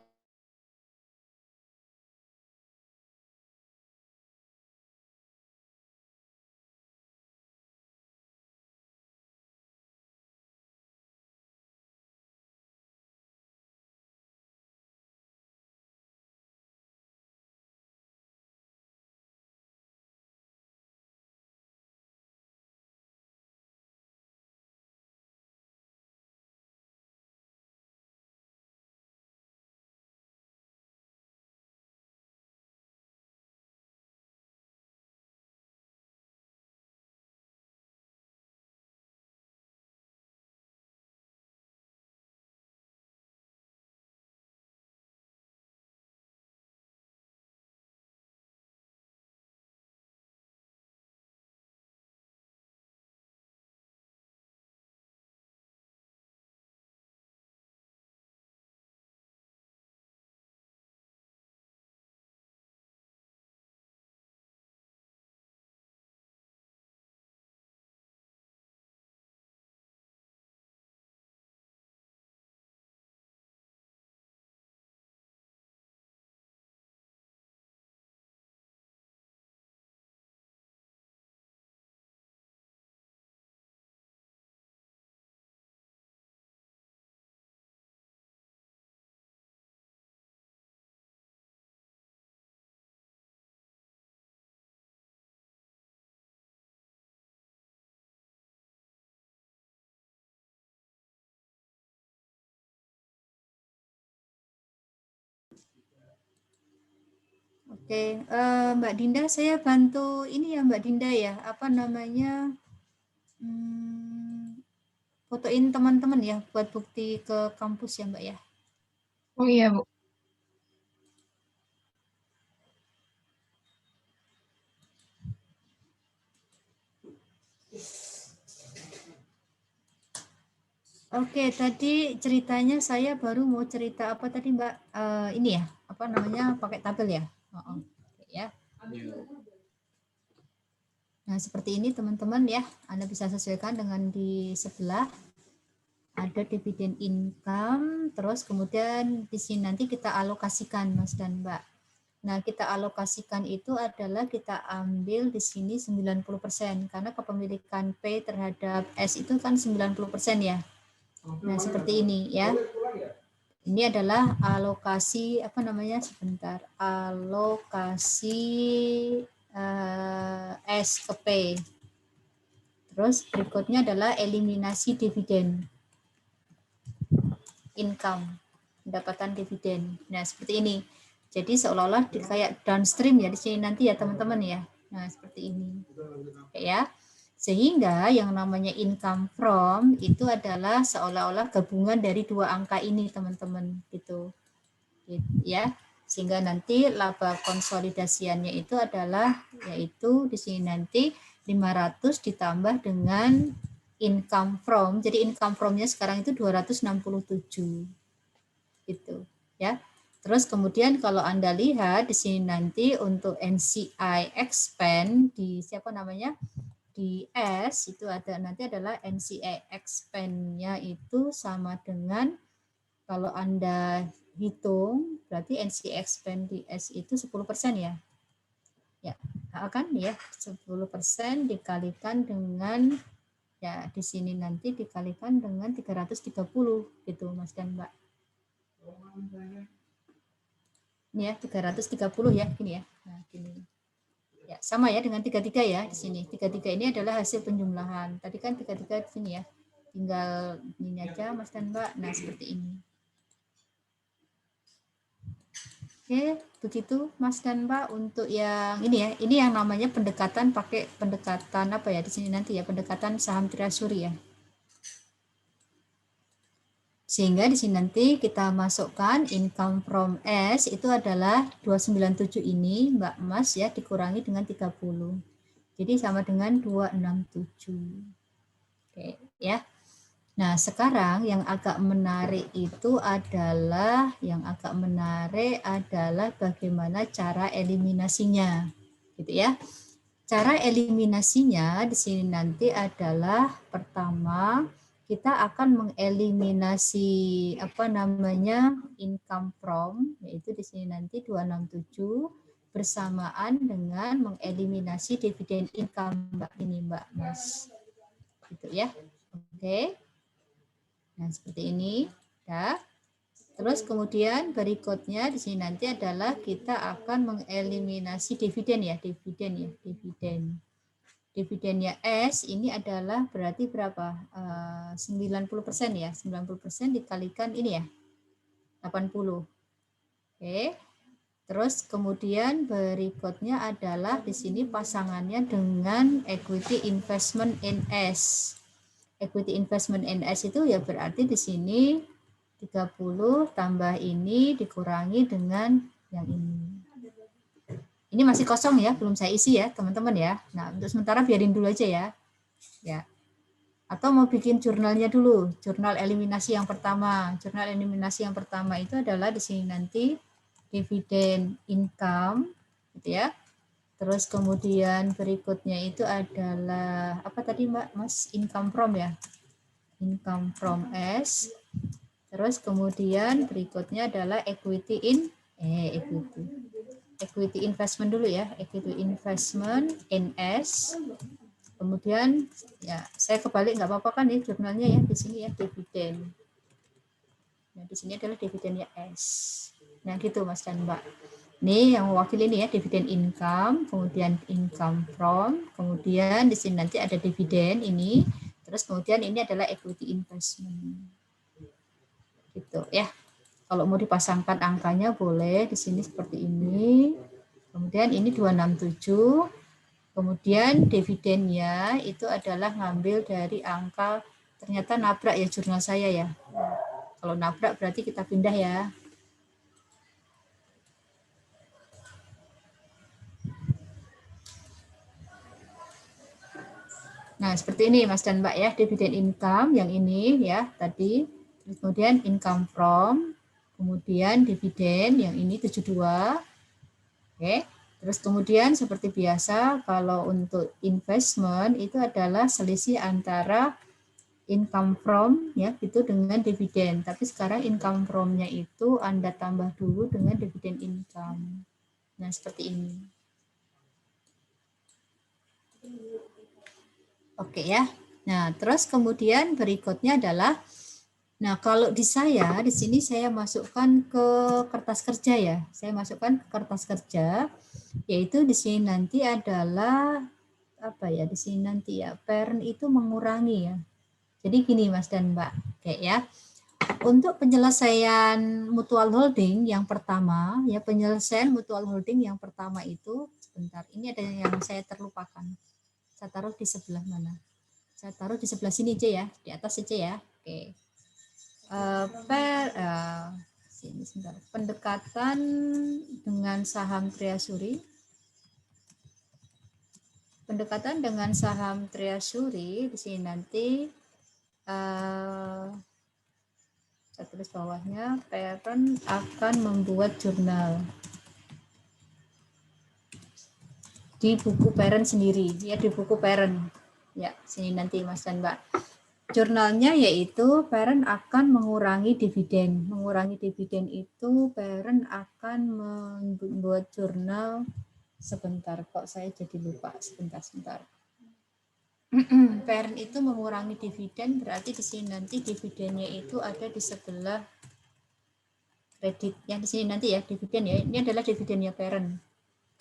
Oke, Mbak Dinda, saya bantu ini ya Mbak Dinda ya, apa namanya, fotoin teman-teman ya buat bukti ke kampus ya Mbak ya. Oh iya, Bu. Oke, tadi ceritanya saya baru mau cerita apa tadi Mbak, ini ya, apa namanya, pakai tabel ya. Ya. Nah, seperti ini teman-teman ya, Anda bisa sesuaikan dengan di sebelah. Ada dividen income, terus kemudian di sini nanti kita alokasikan Mas dan Mbak. Nah, kita alokasikan itu adalah kita ambil di sini 90%, karena kepemilikan P terhadap S itu kan 90% ya. Nah, seperti ini ya. Ini adalah alokasi, apa namanya, sebentar, alokasi S ke P. Terus berikutnya adalah eliminasi dividen. income, pendapatan dividen. Nah, seperti ini. Jadi seolah-olah kayak downstream ya di sini nanti ya teman-teman ya. Nah, seperti ini. Ya. Sehingga yang namanya income from itu adalah seolah-olah gabungan dari dua angka ini teman-teman gitu. Ya. Sehingga nanti laba konsolidasiannya itu adalah yaitu di sini nanti 500 ditambah dengan income from. Jadi income from-nya sekarang itu 267. Gitu, ya. Terus kemudian kalau Anda lihat di sini nanti untuk NCI expand di siapa namanya? Di S itu ada nanti adalah NCI expand-nya itu sama dengan kalau Anda hitung berarti NCI expand di S itu 10% ya. Ya, kan ya 10% dikalikan dengan ya di sini nanti dikalikan dengan 330 gitu Mas dan Mbak. Ini ya 330 ya gini ya. Nah, gini. Ya, sama ya dengan 33 ya di sini. 33 ini adalah hasil penjumlahan. Tadi kan 33 di sini ya. Tinggal ini aja Mas dan Mbak. Nah, seperti ini. Oke, begitu Mas dan Mbak untuk yang ini ya. Ini yang namanya pendekatan pakai pendekatan apa ya di sini nanti ya, pendekatan saham treasury ya. Sehingga di sini nanti kita masukkan income from S itu adalah 297 ini Mbak Mas ya dikurangi dengan 30. Jadi sama dengan 267. Oke, ya. Nah, sekarang yang agak menarik itu adalah bagaimana cara eliminasinya. Gitu ya. Cara eliminasinya di sini nanti adalah pertama kita akan mengeliminasi income from yaitu di sini nanti 267 bersamaan dengan mengeliminasi dividen income Mbak Mas. Gitu ya. Oke. Nah, seperti ini, ya. Terus kemudian berikutnya di sini nanti adalah kita akan mengeliminasi dividen ya, dividen. Dividennya S ini adalah berarti berapa? 90% ya, 90% dikalikan ini ya, 80. Oke. Terus kemudian berikutnya adalah di sini pasangannya dengan equity investment in S. Equity investment in S itu ya berarti di sini 30 tambah ini dikurangi dengan yang ini. Ini masih kosong ya, belum saya isi ya teman-teman ya. Nah untuk sementara biarin dulu aja ya. Ya. Atau mau bikin jurnalnya dulu, jurnal eliminasi yang pertama. Jurnal eliminasi yang pertama itu adalah di sini nanti dividen income, gitu ya. Terus kemudian berikutnya itu adalah apa tadi Mbak Mas, income from ya, income from S. Terus kemudian berikutnya adalah equity investment dulu ya, equity investment in S. Kemudian ya saya kebalik nggak apa-apa kan ya jurnalnya ya di sini ya dividen. Nah di sini adalah dividennya S. Nah gitu Mas dan Mbak. Ini yang mewakili ini ya dividen income, kemudian income from, kemudian di sini nanti ada dividen ini, terus kemudian ini adalah equity investment. Gitu ya. Kalau mau dipasangkan angkanya boleh di sini seperti ini. Kemudian ini 267. Kemudian dividennya itu adalah ngambil dari angka, ternyata nabrak ya jurnal saya ya. Kalau nabrak berarti kita pindah ya. Nah, seperti ini Mas dan Mbak ya, dividen income yang ini ya tadi, kemudian income from, kemudian dividen yang ini 72. Oke. Terus kemudian seperti biasa kalau untuk investment itu adalah selisih antara income from ya itu dengan dividen. Tapi sekarang income from-nya itu Anda tambah dulu dengan dividen income. Nah, seperti ini. Oke ya. Nah, terus kemudian berikutnya adalah, nah kalau di saya, di sini saya masukkan ke kertas kerja ya. Saya masukkan ke kertas kerja, yaitu di sini nanti adalah, apa ya, di sini nanti ya, parent itu mengurangi ya. Jadi gini Mas dan Mbak, kayak ya. Untuk penyelesaian mutual holding yang pertama, ya penyelesaian mutual holding yang pertama itu, sebentar, ini ada yang saya terlupakan. Saya taruh di sebelah mana? Saya taruh di sebelah sini aja ya, di atas aja ya. Oke. Sini sebentar. Pendekatan dengan saham Treasury. Pendekatan dengan saham Treasury di sini nanti saya tulis bawahnya, parent akan membuat jurnal di buku parent sendiri, ya di buku parent. Ya, sini nanti Mas dan Mbak. Jurnalnya yaitu parent akan mengurangi dividen. Mengurangi dividen itu parent akan membuat jurnal. Sebentar, kok saya jadi lupa. Sebentar. Parent itu mengurangi dividen, berarti di sini nanti dividennya itu ada di sebelah kredit. Yang di sini nanti ya dividen ya. Ini adalah dividennya parent.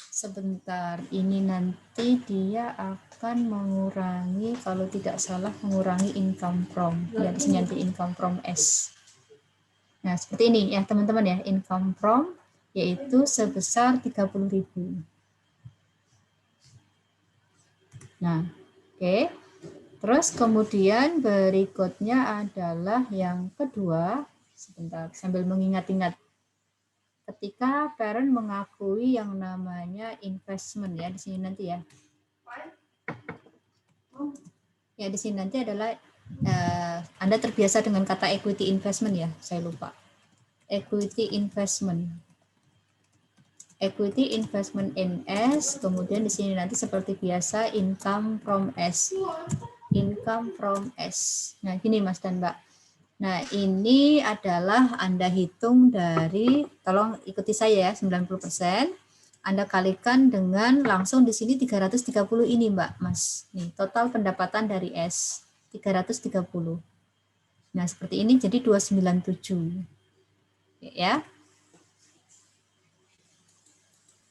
Sebentar, ini nanti dia akan mengurangi, kalau tidak salah mengurangi income from. Ya, di sini nanti income from S. Nah, seperti ini ya teman-teman ya, income from yaitu sebesar 30.000. Nah, oke. Terus kemudian berikutnya adalah yang kedua, sebentar sambil mengingat-ingat. Ketika parent mengakui yang namanya investment ya di sini nanti ya. Ya di sini nanti adalah Anda terbiasa dengan kata equity investment ya, saya lupa. Equity investment. Equity investment in S, kemudian di sini nanti seperti biasa income from S. Income from S. Nah, gini Mas dan Mbak. Nah, ini adalah Anda hitung dari, tolong ikuti saya ya, 90%. Anda kalikan dengan langsung di sini 330 ini Mbak, Mas. Nih, total pendapatan dari S, 330. Nah, seperti ini jadi 297. Ya.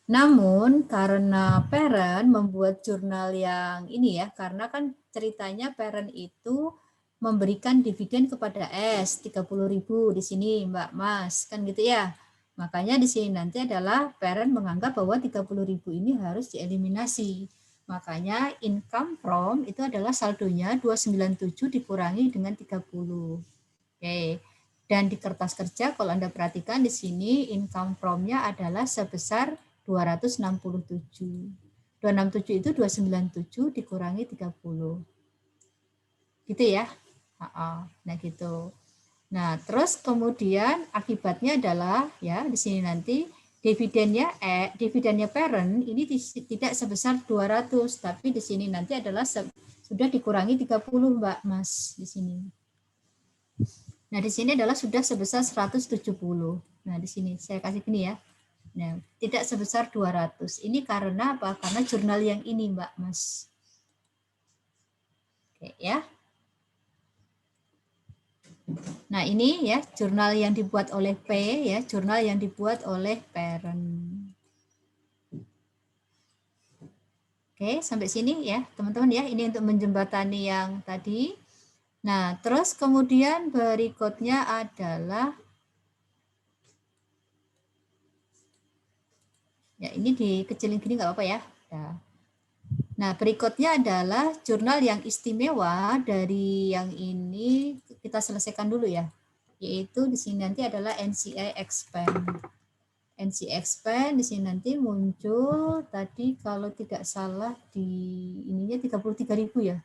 Namun, karena parent membuat jurnal yang ini ya, karena kan ceritanya parent itu memberikan dividen kepada S 30.000 di sini Mbak Mas, kan gitu ya. Makanya di sini nanti adalah parent menganggap bahwa 30.000 ini harus dieliminasi. Makanya income from itu adalah saldonya 297 dikurangi dengan 30. Oke. Dan di kertas kerja kalau Anda perhatikan di sini income from-nya adalah sebesar 267. 267 itu 297 dikurangi 30. Gitu ya. Nah gitu. Nah terus kemudian akibatnya adalah ya di sini nanti dividennya parent ini tidak sebesar 200 tapi di sini nanti adalah sudah dikurangi 30 Mbak Mas di sini. Nah di sini adalah sudah sebesar 170. Nah di sini saya kasih gini ya. Nah tidak sebesar 200. Ini karena apa? Karena jurnal yang ini Mbak Mas. Oke ya. Nah ini ya jurnal yang dibuat oleh P ya, jurnal yang dibuat oleh parent. Oke sampai sini ya teman-teman ya, ini untuk menjembatani yang tadi. Nah terus kemudian berikutnya adalah ya ini dikecilin gini nggak apa-apa ya. Nah berikutnya adalah jurnal yang istimewa dari yang ini kita selesaikan dulu ya. Yaitu di sini nanti adalah NCI expand. NCI expand di sini nanti muncul tadi kalau tidak salah di ininya 33.000 ya.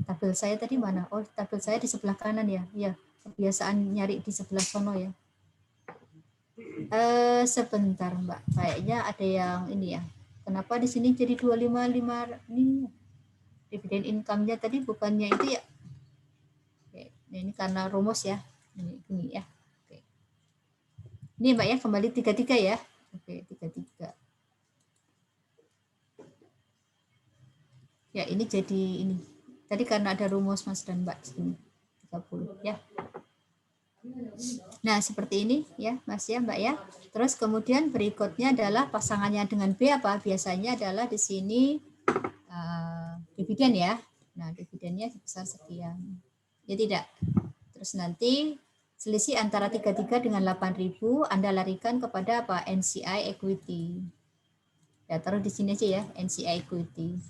Tabel saya tadi mana? Oh, tabel saya di sebelah kanan ya. Ya, kebiasaan nyari di sebelah sono ya. Sebentar Mbak, kayaknya ada yang ini ya. Kenapa di sini jadi 255 ini? Dividen income-nya tadi bukannya itu ya? Oke, ini karena rumus ya. Ini ya. Oke. Ini Mbak ya, kembali 33 ya. Oke, 33. Ya, ini jadi ini. Tadi karena ada rumus Mas dan Mbak sini 30 ya. Nah, seperti ini ya, Mas ya, Mbak ya. Terus kemudian berikutnya adalah pasangannya dengan B apa? Biasanya adalah di sini dividen ya. Nah, dividennya sebesar sekian. Ya tidak. Terus nanti Selisih antara 33 dengan 8.000 Anda larikan kepada apa? NCI equity. Ya, taruh di sini aja ya, NCI equity.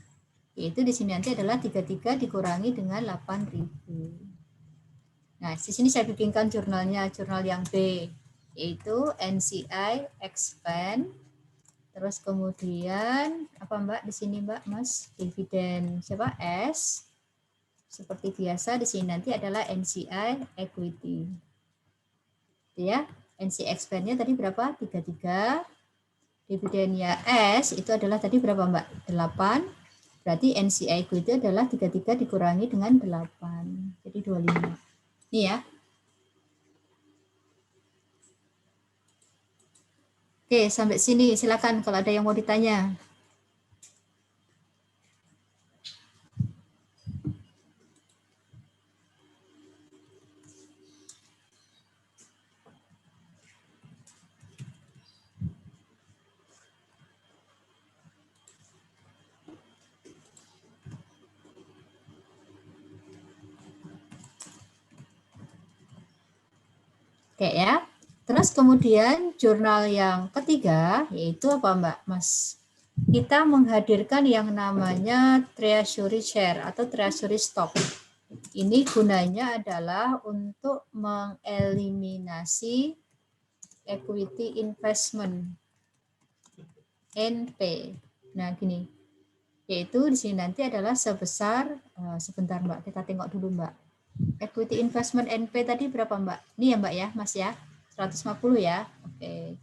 Yaitu di sini nanti adalah 33 dikurangi dengan 8.000. Nah, di sini saya bikinkan jurnalnya, jurnal yang B, yaitu NCI expand. Terus kemudian apa Mbak di sini Mbak Mas? Dividen siapa? S. Seperti biasa di sini nanti adalah NCI equity. Ya, NCI expand-nya tadi berapa? 33. Dividennya S itu adalah tadi berapa Mbak? 8. Berarti NCI equity adalah 33 dikurangi dengan 8. Jadi 25. Ini ya. Oke, sampai sini silakan kalau ada yang mau ditanya. Oke ya. Terus kemudian jurnal yang ketiga yaitu apa Mbak Mas? Kita menghadirkan yang namanya treasury share atau treasury stock. Ini gunanya adalah untuk mengeliminasi equity investment NP. Nah, gini. Yaitu di sini nanti adalah sebesar sebentar Mbak, kita tengok dulu Mbak. Equity investment NP tadi berapa Mbak? Ini ya Mbak ya, Mas ya. 150 ya. Oke.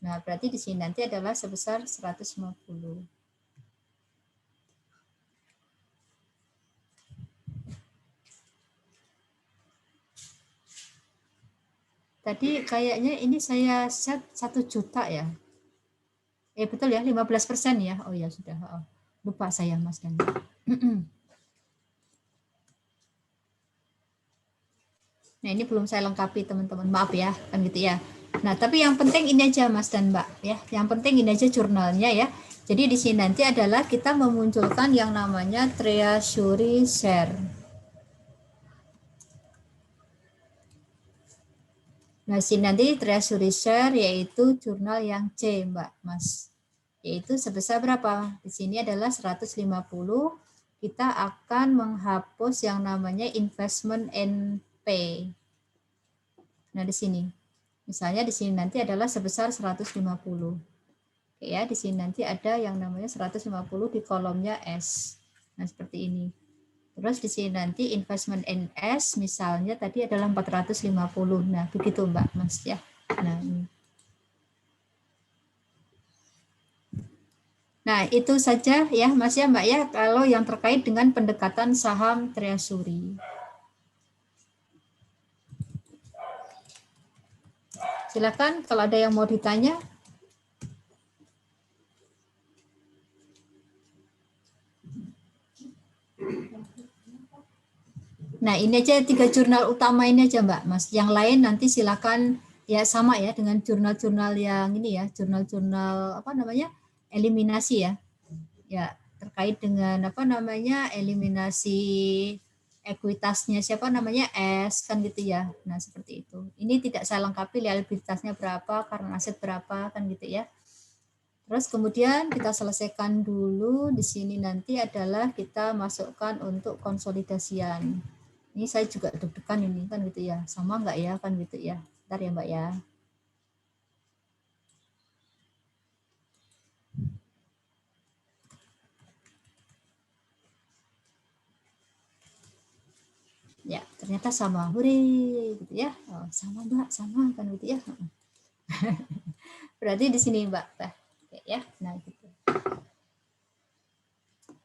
Nah, berarti di sini nanti adalah sebesar 150. Tadi kayaknya ini saya set 1 juta ya. Betul ya, 15% ya. Oh ya sudah. Oh, lupa saya Mas dan Mbak. Nah, ini belum saya lengkapi teman-teman. Maaf ya, kan gitu ya. Nah, tapi yang penting ini aja Mas dan Mbak ya. Yang penting ini aja jurnalnya ya. Jadi di sini nanti adalah kita memunculkan yang namanya treasury share. Nah, sini nanti treasury share yaitu jurnal yang C, Mbak, Mas. Yaitu sebesar berapa? Di sini adalah 150. Kita akan menghapus yang namanya investment NP. Nah, di sini. Misalnya di sini nanti adalah sebesar 150. Oke ya, di sini nanti ada yang namanya 150 di kolomnya S. Nah, seperti ini. Terus di sini nanti investment NS misalnya tadi adalah 450. Nah, begitu Mbak Mas ya. Nah, ini. Nah, itu saja ya Mas ya Mbak ya kalau yang terkait dengan pendekatan saham treasury. Silakan kalau ada yang mau ditanya. Nah, ini aja 3 jurnal utama ini aja Mbak Mas. Yang lain nanti silakan ya sama ya dengan jurnal-jurnal yang ini ya, jurnal-jurnal apa namanya? Eliminasi ya. Ya, terkait dengan apa namanya? Eliminasi ekuitasnya siapa namanya S kan gitu ya. Nah, seperti itu. Ini tidak saya lengkapi liabilitasnya berapa, karena aset berapa kan gitu ya. Terus kemudian kita selesaikan dulu di sini nanti adalah kita masukkan untuk konsolidasian. Ini saya juga deg-degan ini kan gitu ya. Sama enggak ya kan gitu ya. Bentar ya Mbak ya. Ya, ternyata sama. Hore gitu ya. Oh, sama Mbak, sama kan gitu ya. Berarti di sini Mbak. Oke ya. Nah, gitu.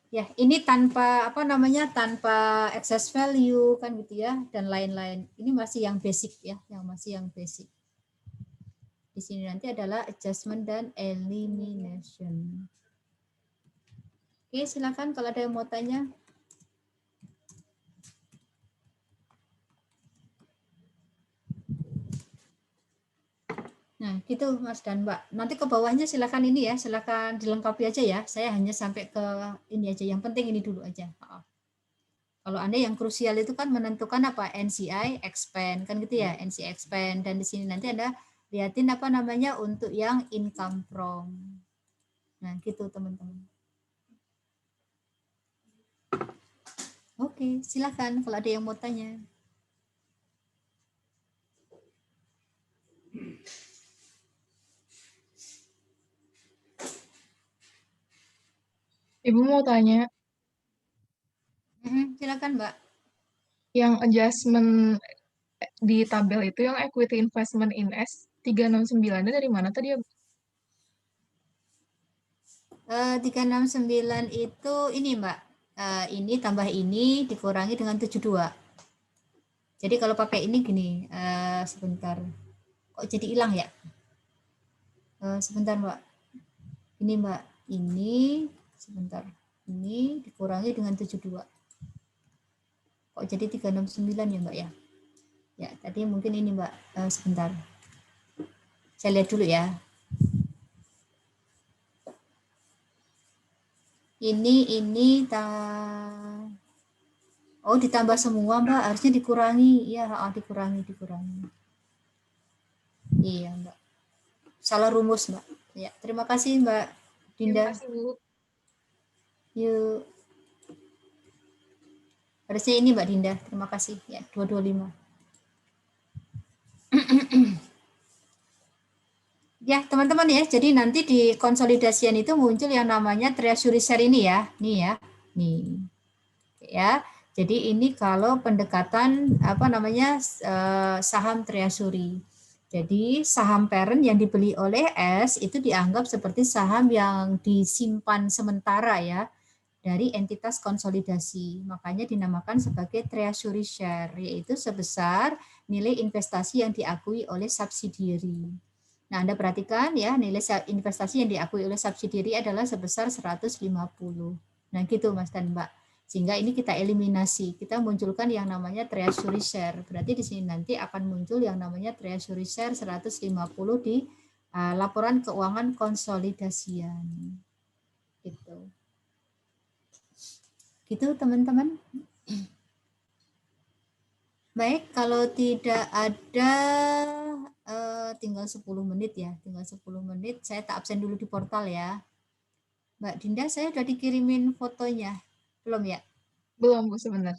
Ya, ini tanpa apa namanya? Tanpa excess value kan gitu ya dan lain-lain. Ini masih yang basic ya, yang masih yang basic. Di sini nanti adalah adjustment dan elimination. Oke, silakan kalau ada yang mau tanya. Nah, gitu Mas dan Mbak. Nanti ke bawahnya silakan ini ya, silakan dilengkapi aja ya. Saya hanya sampai ke ini aja, yang penting ini dulu aja. Kalau Anda yang krusial itu kan menentukan apa? NCI expand kan gitu ya, NCI expand, dan di sini nanti Anda lihatin apa namanya untuk yang income from. Nah, gitu teman-teman. Oke, silakan kalau ada yang mau tanya. Ibu mau tanya, Silakan, Mbak. yang adjustment di tabel itu yang equity investment in S 369 dari mana tadi ya? 369 itu ini Mbak, ini tambah ini dikurangi dengan 72. Jadi kalau pakai ini gini, sebentar, kok jadi hilang ya? Sebentar Mbak, ini Mbak, ini sebentar, ini dikurangi dengan 72. Kok jadi 369 ya Mbak ya? Ya tadi mungkin ini Mbak, sebentar, saya lihat dulu ya. Ini oh ditambah semua Mbak, harusnya dikurangi. Iya, dikurangi. Iya Mbak, salah rumus Mbak. Ya, terima kasih Mbak Dinda. Terima kasih Bu. Yuk. Harusnya ini Mbak Dinda, terima kasih. Ya, 225. Ya teman-teman ya, jadi nanti di konsolidasian itu muncul yang namanya treasury share ini ya. Nih ya, nih. Ya, jadi ini kalau pendekatan apa namanya saham treasury. Jadi saham parent yang dibeli oleh S itu dianggap seperti saham yang disimpan sementara ya dari entitas konsolidasi. Makanya dinamakan sebagai treasury share, yaitu sebesar nilai investasi yang diakui oleh subsidiary. Nah, Anda perhatikan ya, nilai investasi yang diakui oleh subsidiary adalah sebesar 150. Nah, gitu Mas dan Mbak. Sehingga ini kita eliminasi, kita munculkan yang namanya treasury share. Berarti di sini nanti akan muncul yang namanya treasury share 150 di laporan keuangan konsolidasian. Gitu. Gitu teman-teman. Baik, kalau tidak ada tinggal 10 menit ya. Tinggal 10 menit, saya tak absen dulu di portal ya. Mbak Dinda, saya sudah dikirimin fotonya. Belum ya? Belum Bu sebentar.